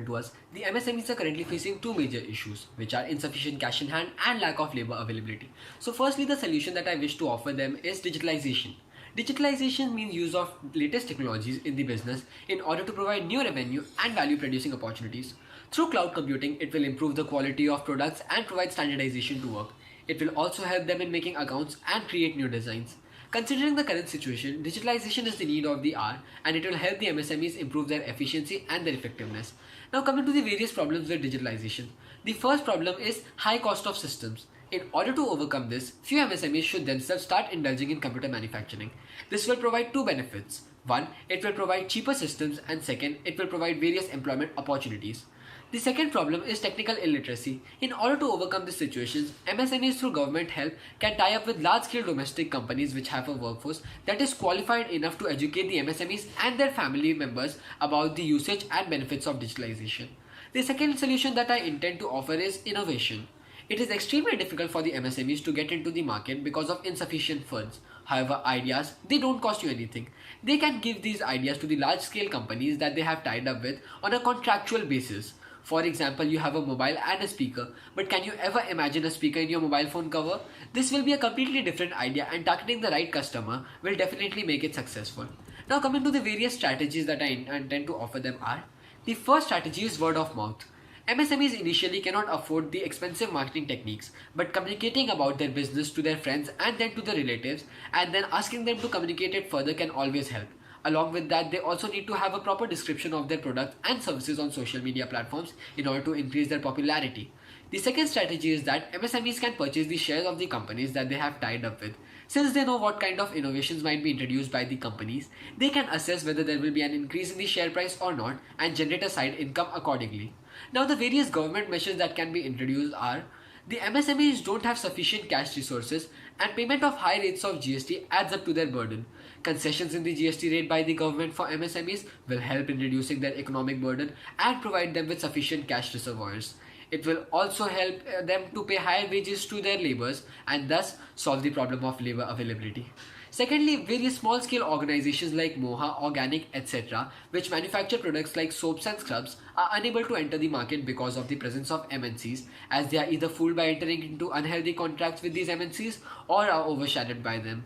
[SPEAKER 22] to us, the MSMEs are currently facing two major issues, which are insufficient cash in hand and lack of labor availability. So firstly, the solution that I wish to offer them is digitalization. Digitalization means use of latest technologies in the business in order to provide new revenue and value producing opportunities. Through cloud computing, it will improve the quality of products and provide standardization to work. It will also help them in making accounts and create new designs. Considering the current situation, digitalization is the need of the hour, and it will help the MSMEs improve their efficiency and their effectiveness. Now coming to the various problems with digitalization. The first problem is high cost of systems. In order to overcome this, few MSMEs should themselves start indulging in computer manufacturing. This will provide two benefits. One, it will provide cheaper systems, and second, it will provide various employment opportunities. The second problem is technical illiteracy. In order to overcome these situations, MSMEs through government help can tie up with large-scale domestic companies which have a workforce that is qualified enough to educate the MSMEs and their family members about the usage and benefits of digitalization. The second solution that I intend to offer is innovation. It is extremely difficult for the MSMEs to get into the market because of insufficient funds. However, ideas, they don't cost you anything. They can give these ideas to the large-scale companies that they have tied up with on a contractual basis. For example, you have a mobile and a speaker, but can you ever imagine a speaker in your mobile phone cover? This will be a completely different idea, and targeting the right customer will definitely make it successful. Now coming to the various strategies that I intend to offer them are, the first strategy is word of mouth. MSMEs initially cannot afford the expensive marketing techniques, but communicating about their business to their friends and then to their relatives, and then asking them to communicate it further can always help. Along with that, they also need to have a proper description of their products and services on social media platforms in order to increase their popularity. The second strategy is that MSMEs can purchase the shares of the companies that they have tied up with. Since they know what kind of innovations might be introduced by the companies, they can assess whether there will be an increase in the share price or not and generate a side income accordingly. Now, the various government measures that can be introduced are, the MSMEs don't have sufficient cash resources, and payment of high rates of GST adds up to their burden. Concessions in the GST rate by the government for MSMEs will help in reducing their economic burden and provide them with sufficient cash reservoirs. It will also help them to pay higher wages to their laborers and thus solve the problem of labor availability. Secondly, various small-scale organizations like Moha, Organic, etc., which manufacture products like soaps and scrubs, are unable to enter the market because of the presence of MNCs, as they are either fooled by entering into unhealthy contracts with these MNCs or are overshadowed by them.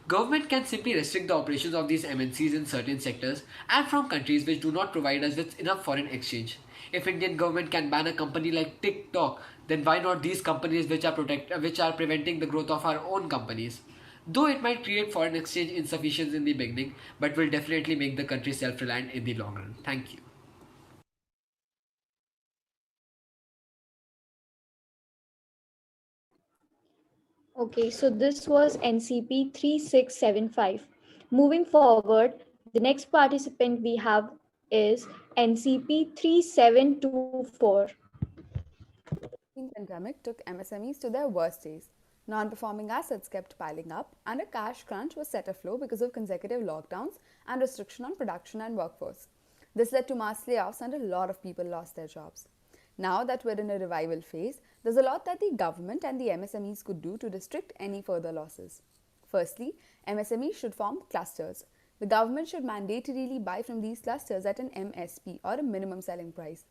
[SPEAKER 22] Government can simply restrict the operations of these MNCs in certain sectors and from countries which do not provide us with enough foreign exchange. If Indian government can ban a company like TikTok, then why not these companies which are preventing the growth of our own companies? Though it might create foreign exchange insufficiency in the beginning, but will definitely make the country self-reliant in the long run. Thank you.
[SPEAKER 3] Okay, so this was NCP 3675. Moving forward, the next participant we have is NCP 3724.
[SPEAKER 2] Pandemic took MSMEs to their worst days. Non-performing assets kept piling up, and a cash crunch was set afloat because of consecutive lockdowns and restriction on production and workforce. This led to mass layoffs, and a lot of people lost their jobs. Now that we're in a revival phase, there's a lot that the government and the MSMEs could do to restrict any further losses. Firstly, MSMEs should form clusters. The government should mandatorily buy from these clusters at an MSP or a minimum selling price.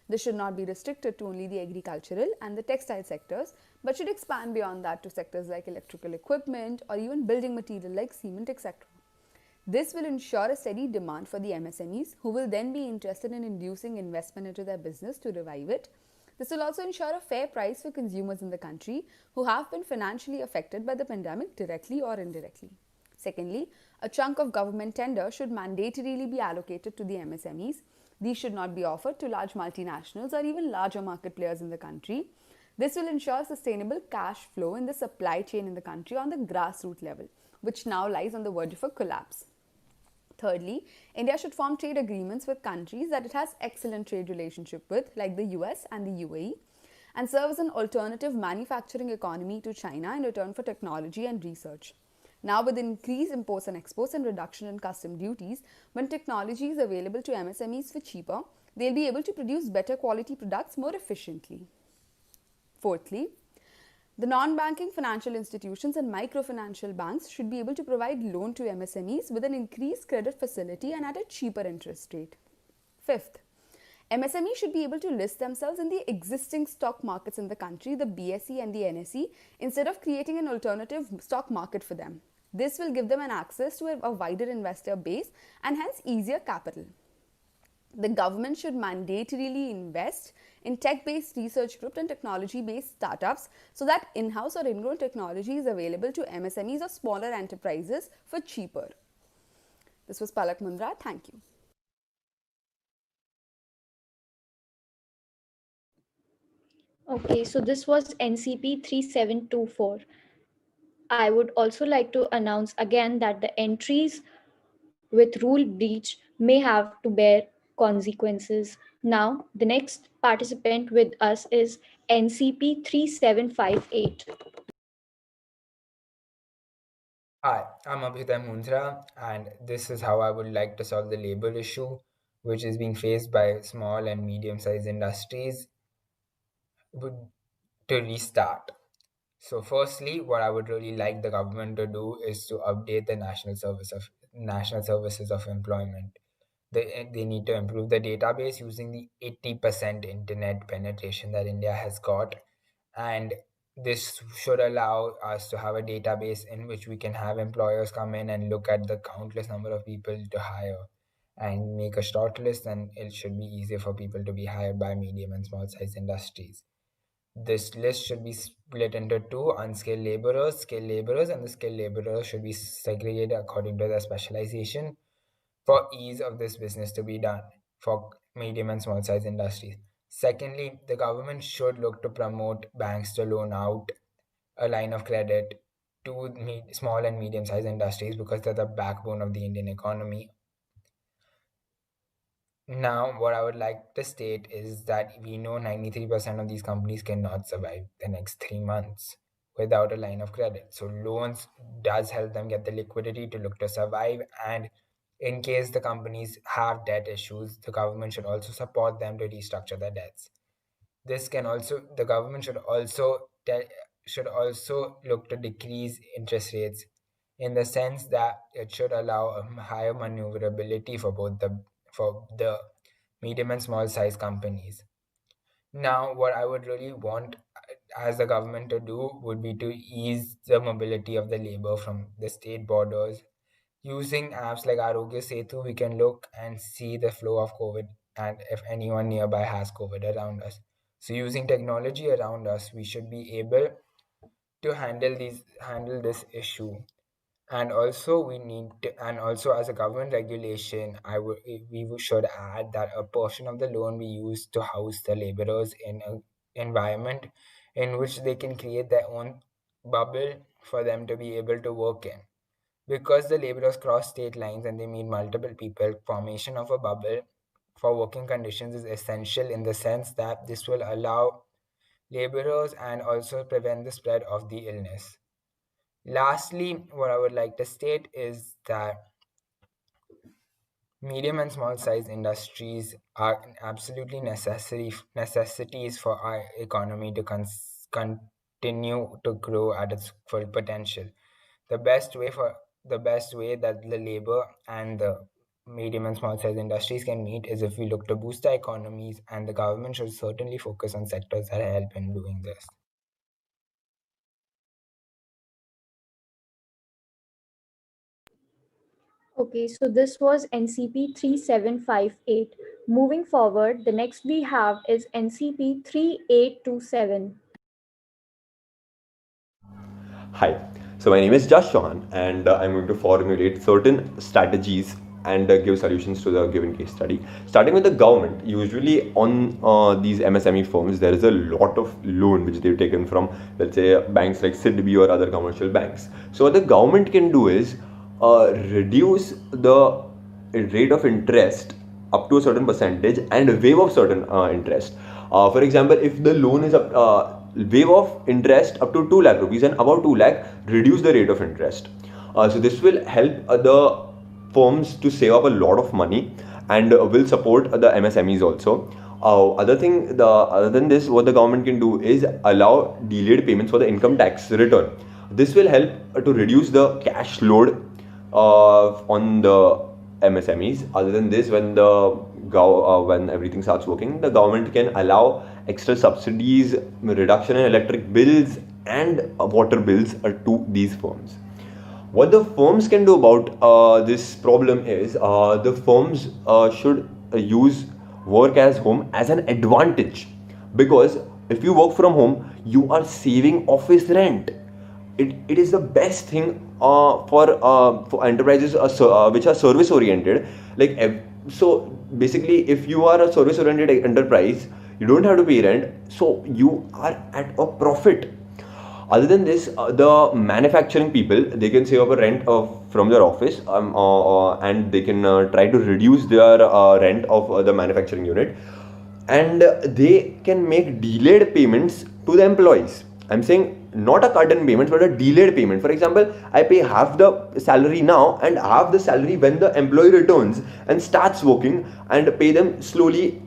[SPEAKER 2] This should not be restricted to only the agricultural and the textile sectors, but should expand beyond that to sectors like electrical equipment or even building material like cement, etc. This will ensure a steady demand for the MSMEs, who will then be interested in inducing investment into their business to revive it. This will also ensure a fair price for consumers in the country who have been financially affected by the pandemic directly or indirectly. Secondly, a chunk of government tender should mandatorily be allocated to the MSMEs. These should not be offered to large multinationals or even larger market players in the country. This will ensure sustainable cash flow in the supply chain in the country on the grassroots level, which now lies on the verge of a collapse. Thirdly, India should form trade agreements with countries that it has excellent trade relationship with, like the US and the UAE, and serve as an alternative manufacturing economy to China in return for technology and research. Now, with increased imports and exports and reduction in custom duties, when technology is available to MSMEs for cheaper, they'll be able to produce better quality products more efficiently. Fourthly, the non-banking financial institutions and microfinancial banks should be able to provide loan to MSMEs with an increased credit facility and at a cheaper interest rate. Fifth, MSMEs should be able to list themselves in the existing stock markets in the country, the BSE and the NSE, instead of creating an alternative stock market for them. This will give them an access to a wider investor base and hence easier capital. The government should mandatorily invest in tech-based research groups and technology-based startups so that in-house or ingrown technology is available to MSMEs or smaller enterprises for cheaper. This was Palak Mundra. Thank you.
[SPEAKER 3] Okay, so this was NCP 3724. I would also like to announce again that the entries with rule breach may have to bear consequences. Now, the next participant with us is NCP 3758.
[SPEAKER 21] Hi, I'm Abhyuday Mundra, and this is how I would like to solve the labor issue, which is being faced by small and medium-sized industries would- to restart. So, firstly, what I would really like the government to do is to update the national services of employment. They need to improve the database using the 80% internet penetration that India has got, and this should allow us to have a database in which we can have employers come in and look at the countless number of people to hire and make a short list, and it should be easier for people to be hired by medium and small size industries. This list should be split into two: unskilled laborers, skilled laborers, and the skilled laborers should be segregated according to their specialization for ease of this business to be done for medium and small size industries. Secondly, the government should look to promote banks to loan out a line of credit to small and medium sized industries because they're the backbone of the Indian economy. Now, what I would like to state is that we know 93% of these companies cannot survive the next 3 months without a line of credit. So, loans does help them get the liquidity to look to survive. And in case the companies have debt issues, the government should also support them to restructure their debts. This can also the government should also look to decrease interest rates in the sense that it should allow a higher maneuverability for the medium and small size companies. Now, what I would really want as the government to do would be to ease the mobility of the labor from the state borders. Using apps like Arogya Setu, we can look and see the flow of COVID and if anyone nearby has COVID around us. So using technology around us, we should be able to handle this issue. And also we need to, and also as a government regulation, should add that a portion of the loan be used to house the laborers in an environment in which they can create their own bubble for them to be able to work in. Because the laborers cross state lines and they meet multiple people, formation of a bubble for working conditions is essential in the sense that this will allow laborers and also prevent the spread of the illness. Lastly, what I would like to state is that medium and small size industries are absolutely necessities for our economy to continue to grow at its full potential. The best way that the labor and the medium and small size industries can meet is if we look to boost the economies, and the government should certainly focus on sectors that help in doing this.
[SPEAKER 3] Okay, so this was NCP 3758. Moving forward, the next we have is NCP 3827.
[SPEAKER 1] Hi, so my name is Josh Chauhan, and I'm going to formulate certain strategies and give solutions to the given case study. Starting with the government, usually on these MSME firms, there is a lot of loan which they've taken from, let's say, banks like Citibank or other commercial banks. So what the government can do is reduce the rate of interest up to a certain percentage and waive off certain interest. For example, if the loan is waive off interest up to 2 lakh rupees and above 2 lakh, reduce the rate of interest. So this will help the firms to save up a lot of money and will support the MSMEs also. Other than this, what the government can do is allow delayed payments for the income tax return. This will help to reduce the cash load on the MSMEs. Other than this, when everything starts working, the government can allow extra subsidies, reduction in electric bills and water bills to these firms. What the firms can do about this problem is the firms should use work as home as an advantage, because if you work from home, you are saving office rent. It is the best thing for enterprises which are service oriented. So basically, if you are a service oriented enterprise, you don't have to pay rent, so you are at a profit. Other than this, the manufacturing people, they can save up a rent from their office, and they can try to reduce their rent of the manufacturing unit, and they can make delayed payments to the employees. I'm saying not a sudden payment, but a delayed payment. For example, I pay half the salary now and half the salary when the employee returns and starts working, and pay them slowly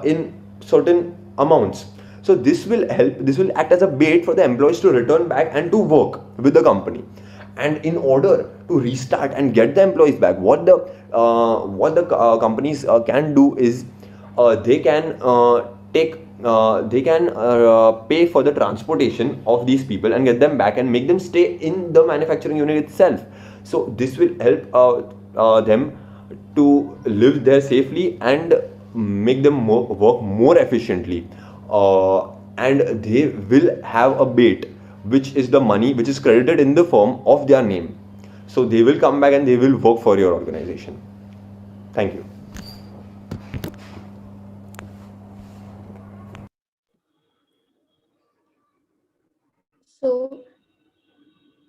[SPEAKER 1] in certain amounts. So this will help. This will act as a bait for the employees to return back and to work with the company. And in order to restart and get the employees back, what the companies can do is they can pay for the transportation of these people and get them back and make them stay in the manufacturing unit itself. So this will help them to live there safely and make them work more efficiently. And they will have a bait, which is the money which is credited in the form of their name. So they will come back and they will work for your organization. Thank you.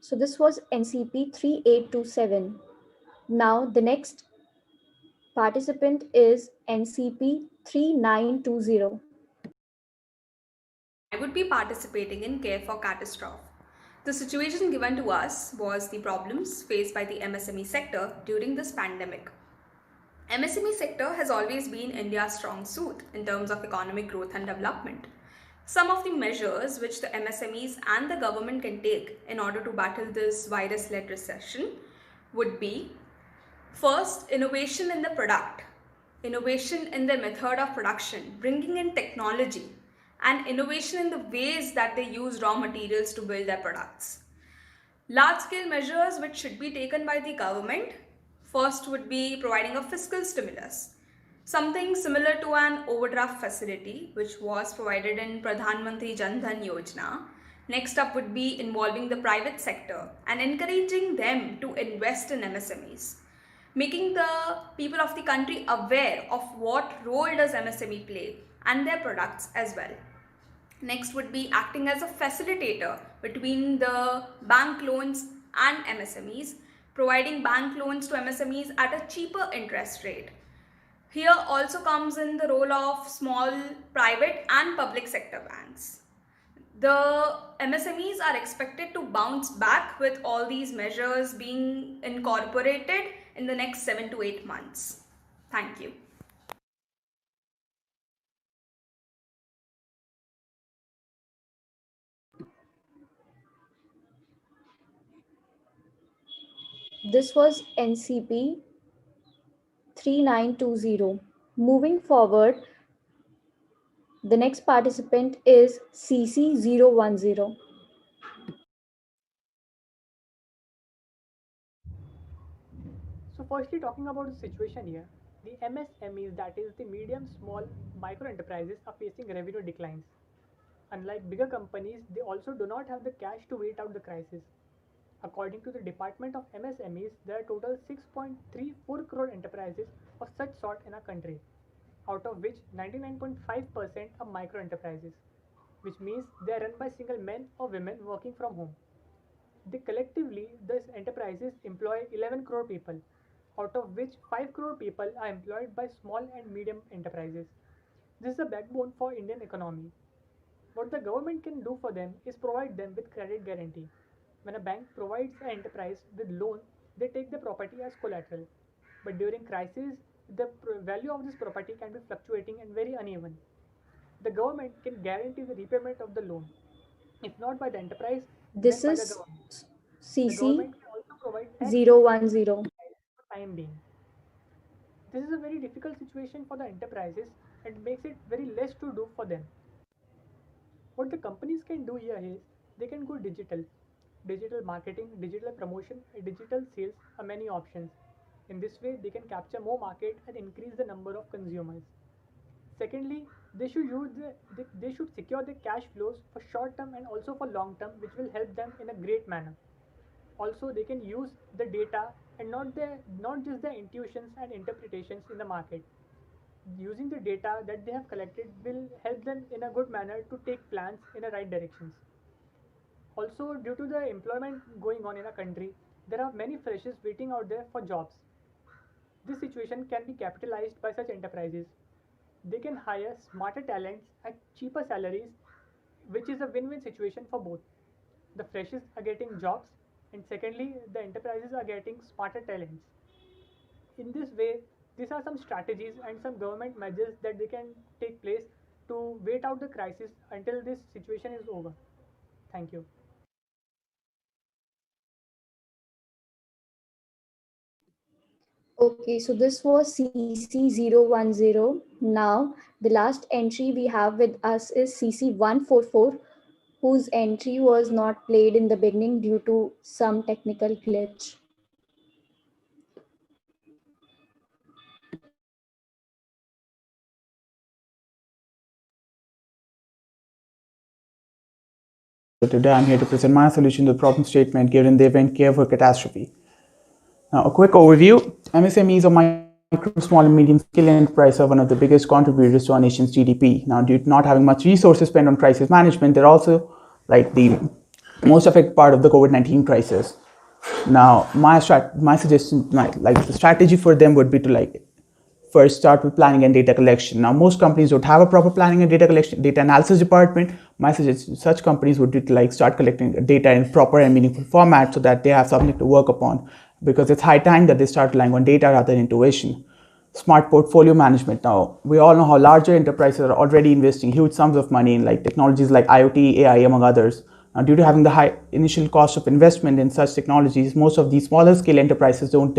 [SPEAKER 3] So this was NCP 3827. Now the next participant is NCP 3920.
[SPEAKER 4] I would be participating in Care for Catastrophe. The situation given to us was the problems faced by the MSME sector during this pandemic. MSME sector has always been India's strong suit in terms of economic growth and development. Some of the measures which the MSMEs and the government can take in order to battle this virus-led recession would be: first, innovation in the product, innovation in the method of production, bringing in technology, and innovation in the ways that they use raw materials to build their products. Large-scale measures which should be taken by the government, first would be providing a fiscal stimulus. Something similar to an overdraft facility, which was provided in Pradhan Mantri Jan Dhan Yojana. Next up would be involving the private sector and encouraging them to invest in MSMEs, making the people of the country aware of what role does MSME play and their products as well. Next would be acting as a facilitator between the bank loans and MSMEs, providing bank loans to MSMEs at a cheaper interest rate. Here also comes in the role of small private and public sector banks. The MSMEs are expected to bounce back with all these measures being incorporated in the next 7 to 8 months. Thank you.
[SPEAKER 3] This was NCP 3920. Moving forward, the next participant is CC010.
[SPEAKER 16] So firstly, talking about the situation here, the MSMEs, that is the medium, small, micro enterprises, are facing revenue declines. Unlike bigger companies, they also do not have the cash to wait out the crisis. According to the Department of MSMEs, there are total 6.34 crore enterprises of such sort in our country, out of which 99.5% are micro enterprises, which means they are run by single men or women working from home. They collectively, these enterprises employ 11 crore people, out of which 5 crore people are employed by small and medium enterprises. This is the backbone for Indian economy. What the government can do for them is provide them with credit guarantee. When a bank provides an enterprise with loan, they take the property as collateral. But during crisis, the value of this property can be fluctuating and very uneven. The government can guarantee the repayment of the loan. If not by the enterprise, then
[SPEAKER 3] This
[SPEAKER 16] by the
[SPEAKER 3] is
[SPEAKER 16] government. The government can also provide
[SPEAKER 3] CC010.
[SPEAKER 16] for time being. This is a very difficult situation for the enterprises and makes it very less to do for them. What the companies can do here is they can go digital. Digital marketing, digital promotion, and digital sales are many options. In this way, they can capture more market and increase the number of consumers. Secondly, they should secure the cash flows for short term and also for long term, which will help them in a great manner. Also, they can use the data and not just the intuitions and interpretations in the market. Using the data that they have collected will help them in a good manner to take plans in the right directions. Also, due to the employment going on in a country, there are many freshers waiting out there for jobs. This situation can be capitalized by such enterprises. They can hire smarter talents at cheaper salaries, which is a win-win situation for both. The freshers are getting jobs, and secondly, the enterprises are getting smarter talents. In this way, these are some strategies and some government measures that they can take place to wait out the crisis until this situation is over. Thank you.
[SPEAKER 3] Okay, so this was CC010. Now, the last entry we have with us is CC144, whose entry was not played in the beginning due to some technical glitch.
[SPEAKER 5] Today I'm here to present my solution to the problem statement given the event care for catastrophe. Now, a quick overview. MSMEs or micro, small, and medium scale enterprise are one of the biggest contributors to our nation's GDP. Now, due to not having much resources spent on crisis management, they're also like the most affected part of the COVID-19 crisis. Now, my suggestion, like the strategy for them would be to first start with planning and data collection. Now, most companies don't have a proper planning and data collection, data analysis department. My suggestion to such companies would be to start collecting data in proper and meaningful format so that they have something to work upon, because it's high time that they start relying on data rather than intuition. Smart portfolio management. Now, we all know how larger enterprises are already investing huge sums of money in technologies like IoT, AI, among others. Now, due to having the high initial cost of investment in such technologies, most of these smaller scale enterprises don't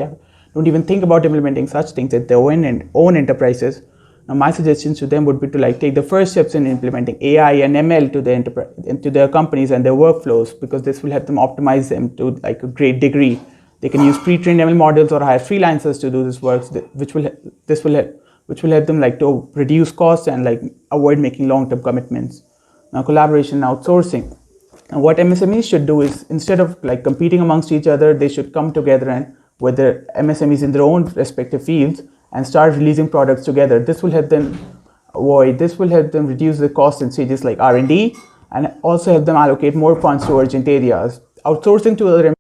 [SPEAKER 5] even think about implementing such things at their own enterprises. Now, my suggestions to them would be to take the first steps in implementing AI and ML to their into their companies and their workflows, because this will help them optimize them to a great degree. They can use pre-trained ML models or hire freelancers to do this work, which will which will help them to reduce costs and avoid making long-term commitments. Now, collaboration and outsourcing. And what MSMEs should do is, instead of competing amongst each other, they should come together and with their MSMEs in their own respective fields and start releasing products together. This will help them reduce the costs in stages like R&D and also help them allocate more funds to urgent areas. Outsourcing to other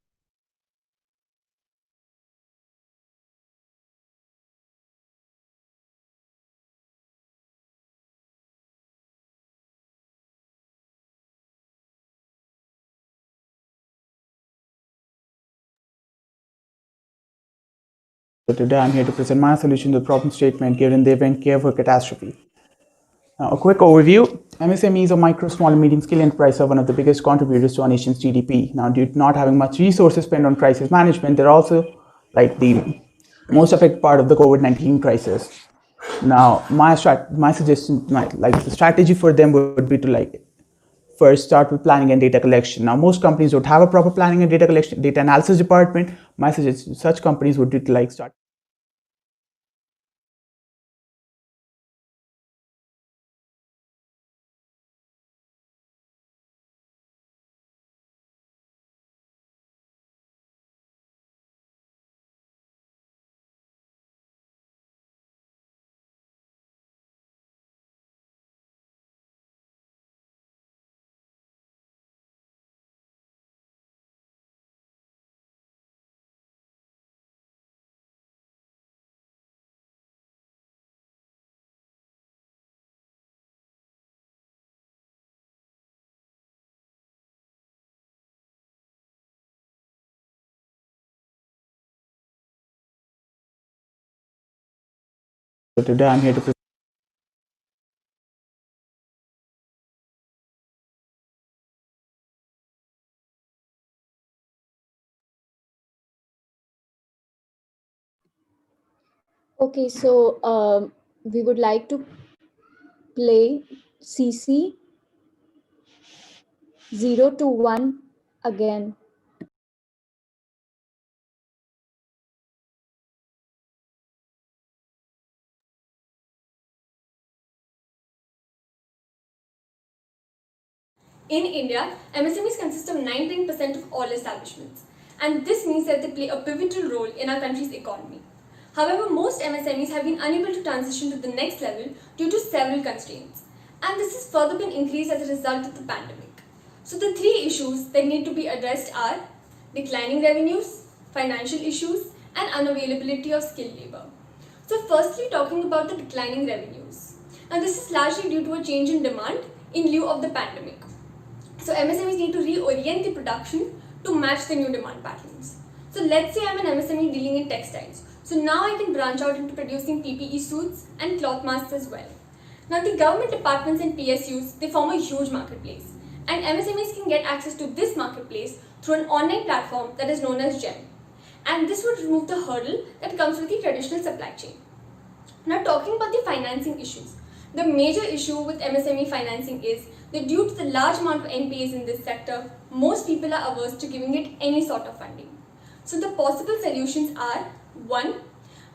[SPEAKER 5] Today I'm here to present my solution to the problem statement given the event Care for Catastrophe. Now, a quick overview. MSMEs or micro, small, and medium scale enterprise are one of the biggest contributors to our nation's GDP. Now, due to not having much resources spent on crisis management, they're also the most affected part of the COVID-19 crisis. Now, my suggestion, the strategy for them would be to first start with planning and data collection. Now, most companies don't have a proper planning and data collection, data analysis department. My suggestion to such companies would be to start today I'm here to present.
[SPEAKER 3] Okay, so we would like to play CC 0 to 1 again.
[SPEAKER 6] In India, MSMEs consist of 19% of all establishments, and this means that they play a pivotal role in our country's economy. However, most MSMEs have been unable to transition to the next level due to several constraints, and this has further been increased as a result of the pandemic. So the three issues that need to be addressed are declining revenues, financial issues, and unavailability of skilled labor. So firstly, talking about the declining revenues. Now this is largely due to a change in demand in lieu of the pandemic. So MSMEs need to reorient the production to match the new demand patterns. So let's say I'm an MSME dealing in textiles. So now I can branch out into producing PPE suits and cloth masks as well. Now the government departments and PSUs, they form a huge marketplace. And MSMEs can get access to this marketplace through an online platform that is known as GEM. And this would remove the hurdle that comes with the traditional supply chain. Now talking about the financing issues. The major issue with MSME financing is that due to the large amount of NPAs in this sector, most people are averse to giving it any sort of funding. So the possible solutions are 1.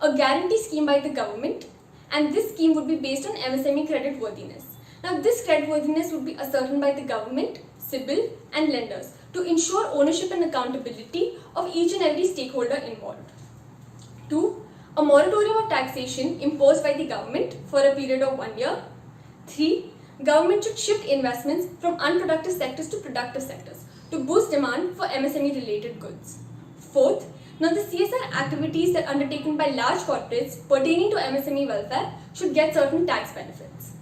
[SPEAKER 6] A guarantee scheme by the government, and this scheme would be based on MSME credit worthiness. Now this credit worthiness would be ascertained by the government, CIBIL and lenders to ensure ownership and accountability of each and every stakeholder involved. 2. A moratorium of taxation imposed by the government for a period of 1 year. 3. Government should shift investments from unproductive sectors to productive sectors to boost demand for MSME related goods. 4th, now the CSR activities that are undertaken by large corporates pertaining to MSME welfare should get certain tax benefits.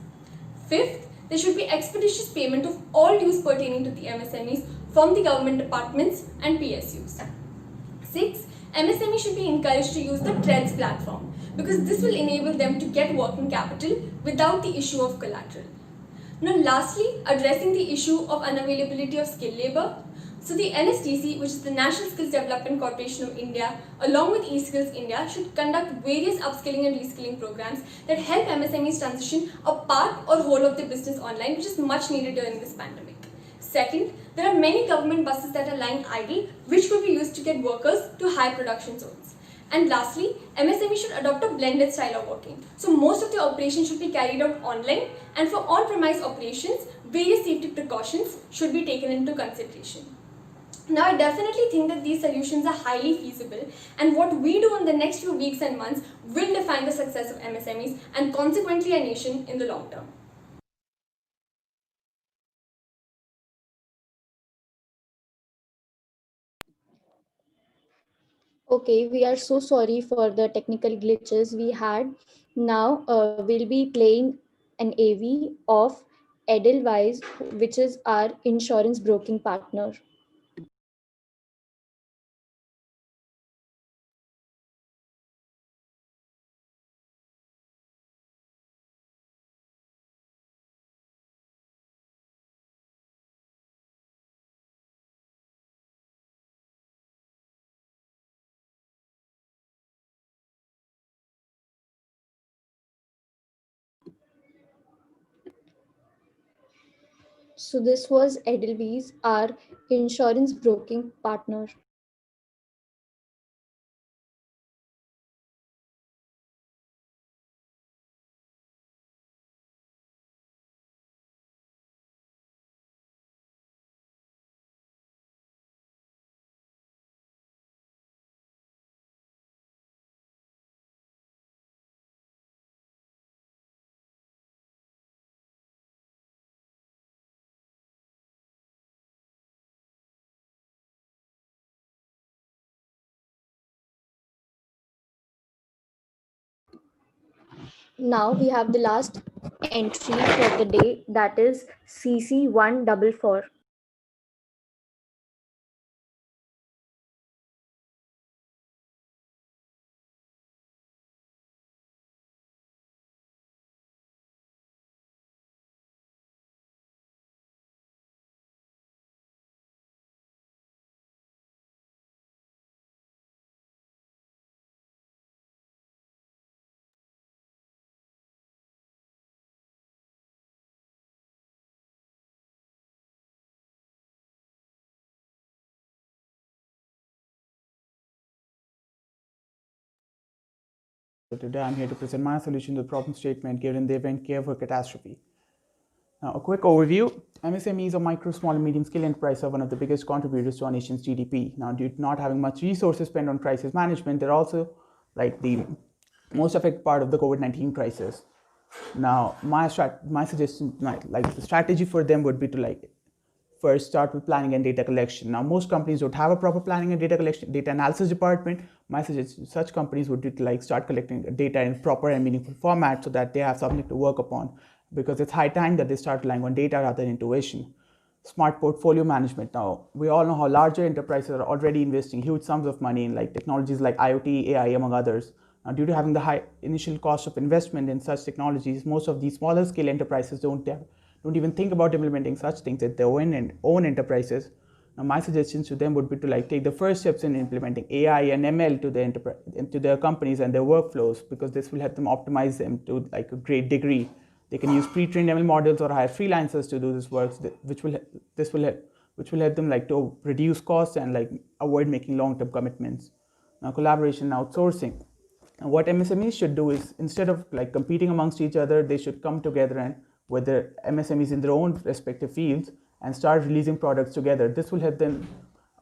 [SPEAKER 6] 5th, there should be expeditious payment of all dues pertaining to the MSMEs from the government departments and PSUs. 6th, MSME should be encouraged to use the TREADS platform because this will enable them to get working capital without the issue of collateral. Now lastly, addressing the issue of unavailability of skilled labor. So the NSTC, which is the National Skills Development Corporation of India, along with eSkills India, should conduct various upskilling and reskilling programs that help MSMEs transition a part or whole of their business online, which is much needed during this pandemic. Second, there are many government buses that are lying idle, which could be used to get workers to high production zones. And lastly, MSME should adopt a blended style of working. So most of the operations should be carried out online, and for on-premise operations, various safety precautions should be taken into consideration. Now, I definitely think that these solutions are highly feasible, and what we do in the next few weeks and months will define the success of MSMEs and consequently a nation in the long term.
[SPEAKER 3] Okay, we are so sorry for the technical glitches we had. Now we'll be playing an AV of Edelweiss, which is our insurance broking partner. So this was Edelweiss, our insurance broking partner. Now we have the last entry for the day, that is CC144.
[SPEAKER 5] So today I'm here to present my solution to the problem statement given the event care for catastrophe. Now, a quick overview. MSMEs or micro, small, and medium scale enterprise are one of the biggest contributors to our nation's GDP. Now, due to not having much resources spent on crisis management, they're also like the most affected part of the COVID-19 crisis. Now, my suggestion, like the strategy for them would be to first start with planning and data collection. Now, most companies don't have a proper planning and data collection, data analysis department. My suggestion, such companies would be to start collecting data in proper and meaningful format so that they have something to work upon, because it's high time that they start relying on data rather than intuition. Smart portfolio management. Now, we all know how larger enterprises are already investing huge sums of money in technologies like IoT, AI, among others. Now, due to having the high initial cost of investment in such technologies, most of these smaller scale enterprises don't even think about implementing such things at their own enterprises. Now, my suggestions to them would be to take the first steps in implementing AI and ML to their companies and their workflows, because this will help them optimize them to a great degree. They can use pre-trained ML models or hire freelancers to do this work, which will help them to reduce costs and avoid making long-term commitments. Now, collaboration and outsourcing. And what MSMEs should do is, instead of competing amongst each other, they should come together and with their MSMEs in their own respective fields and start releasing products together. This will help them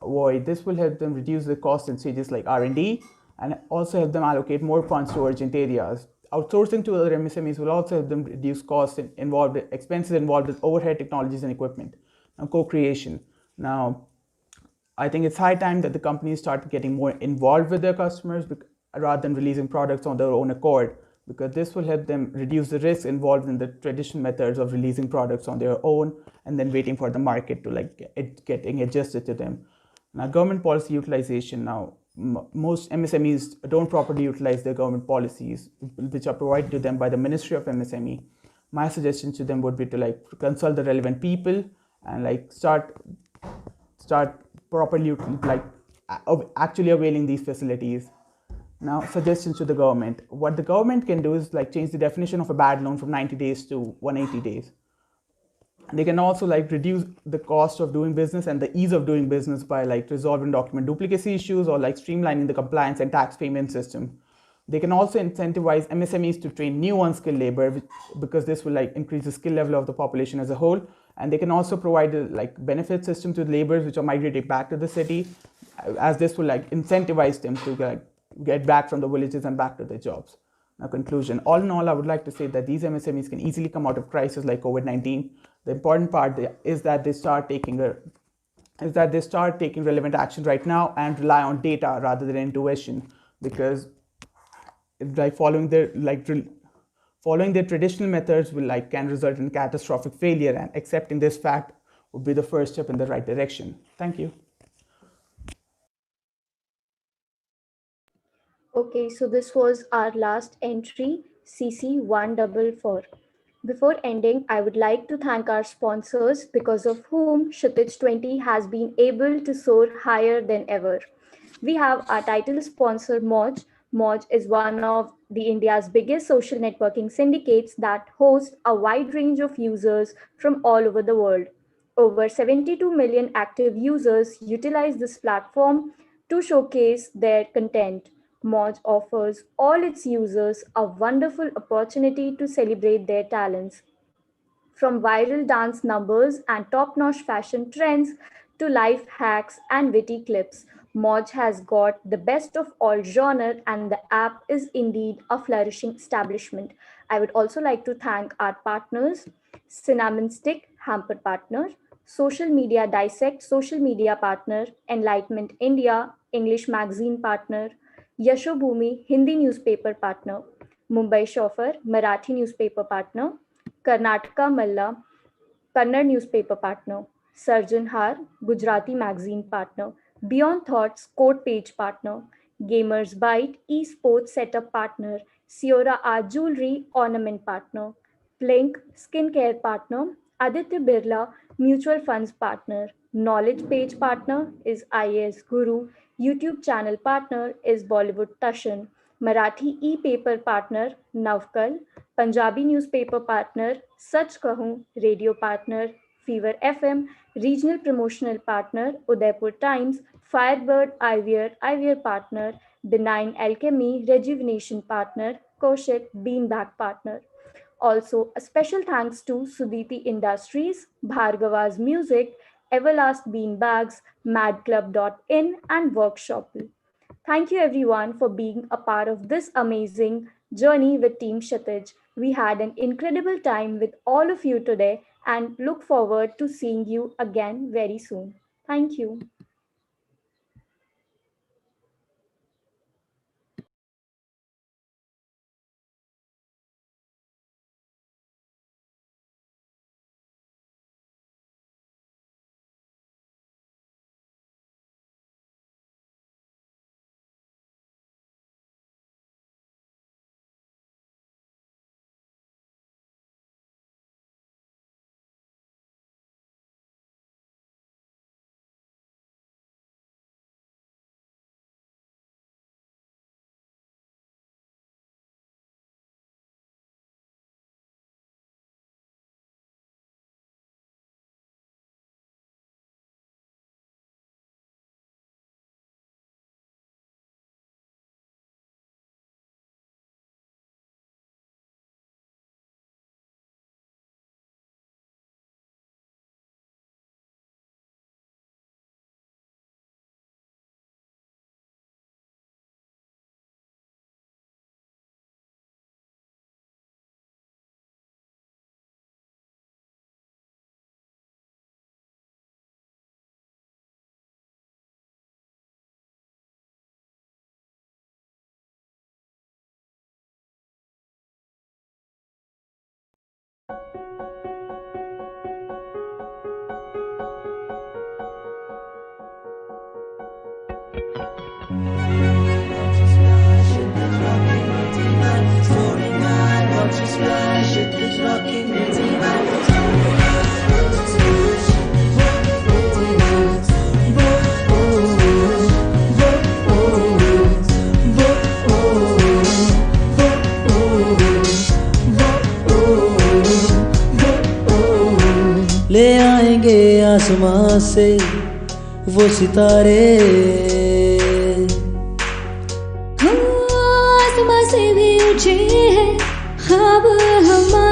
[SPEAKER 5] reduce the costs in stages like R&D, and also help them allocate more funds to urgent areas. Outsourcing to other MSMEs will also help them reduce expenses involved with overhead technologies and equipment. Now, co-creation. Now, I think it's high time that the companies start getting more involved with their customers rather than releasing products on their own accord, because this will help them reduce the risk involved in the traditional methods of releasing products on their own and then waiting for the market to getting adjusted to them. Now, government policy utilization. Now, most MSMEs don't properly utilize their government policies, which are provided to them by the Ministry of MSME. My suggestion to them would be to consult the relevant people and start properly actually availing these facilities. Now, suggestions to the government. What the government can do is change the definition of a bad loan from 90 days to 180 days. They can also reduce the cost of doing business and the ease of doing business by resolving document duplicacy issues or streamlining the compliance and tax payment system. They can also incentivize MSMEs to train new unskilled labor because this will increase the skill level of the population as a whole. And they can also provide a benefit system to the laborers which are migrating back to the city, as this will incentivize them to get back from the villages and back to their jobs. Now, conclusion. All in all, I would like to say that these MSMEs can easily come out of crisis like COVID-19. The important part is that they start taking relevant action right now and rely on data rather than intuition, because following their traditional methods can result in catastrophic failure, and accepting this fact would be the first step in the right direction. Thank you.
[SPEAKER 3] Okay, so this was our last entry, CC144. Before ending, I would like to thank our sponsors, because of whom Kshitij'20 has been able to soar higher than ever. We have our title sponsor, Moj. Moj is one of the India's biggest social networking syndicates that hosts a wide range of users from all over the world. Over 72 million active users utilize this platform to showcase their content. Moj offers all its users a wonderful opportunity to celebrate their talents. From viral dance numbers and top notch fashion trends to life hacks and witty clips, Moj has got the best of all genre, and the app is indeed a flourishing establishment. I would also like to thank our partners: Cinnamon Stick, Hamper Partner; Social Media Dissect, Social Media Partner; Enlightenment India, English Magazine Partner; Yashobhumi, Hindi Newspaper Partner; Mumbai Shofar, Marathi Newspaper Partner; Karnataka Malla, Kannada newspaper partner; Sarjanhar, Gujarati magazine partner; Beyond Thoughts, Code page partner; Gamers Byte, esports setup partner; Siora Art Jewelry, ornament partner; Blink, skincare partner; Aditya Birla, mutual funds partner; Knowledge page partner is IAS Guru; YouTube channel partner is Bollywood Tashan; Marathi e-paper partner Navkal; Punjabi newspaper partner Sach Kahun; radio partner Fever FM; regional promotional partner Udaipur Times; Firebird Eyewear partner; Benign Alchemy rejuvenation partner Koshik; Beanbag partner. Also, a special thanks to Suditi Industries, Bhargava's Music, Everlast Beanbags, madclub.in, and Workshop. Thank you everyone for being a part of this amazing journey with Team Kshitij'. We had an incredible time with all of you today and look forward to seeing you again very soon. Thank you.
[SPEAKER 7] आसमां से वो सितारे,
[SPEAKER 8] आसमां से भी ऊंचे हैं ख्वाब हमारे।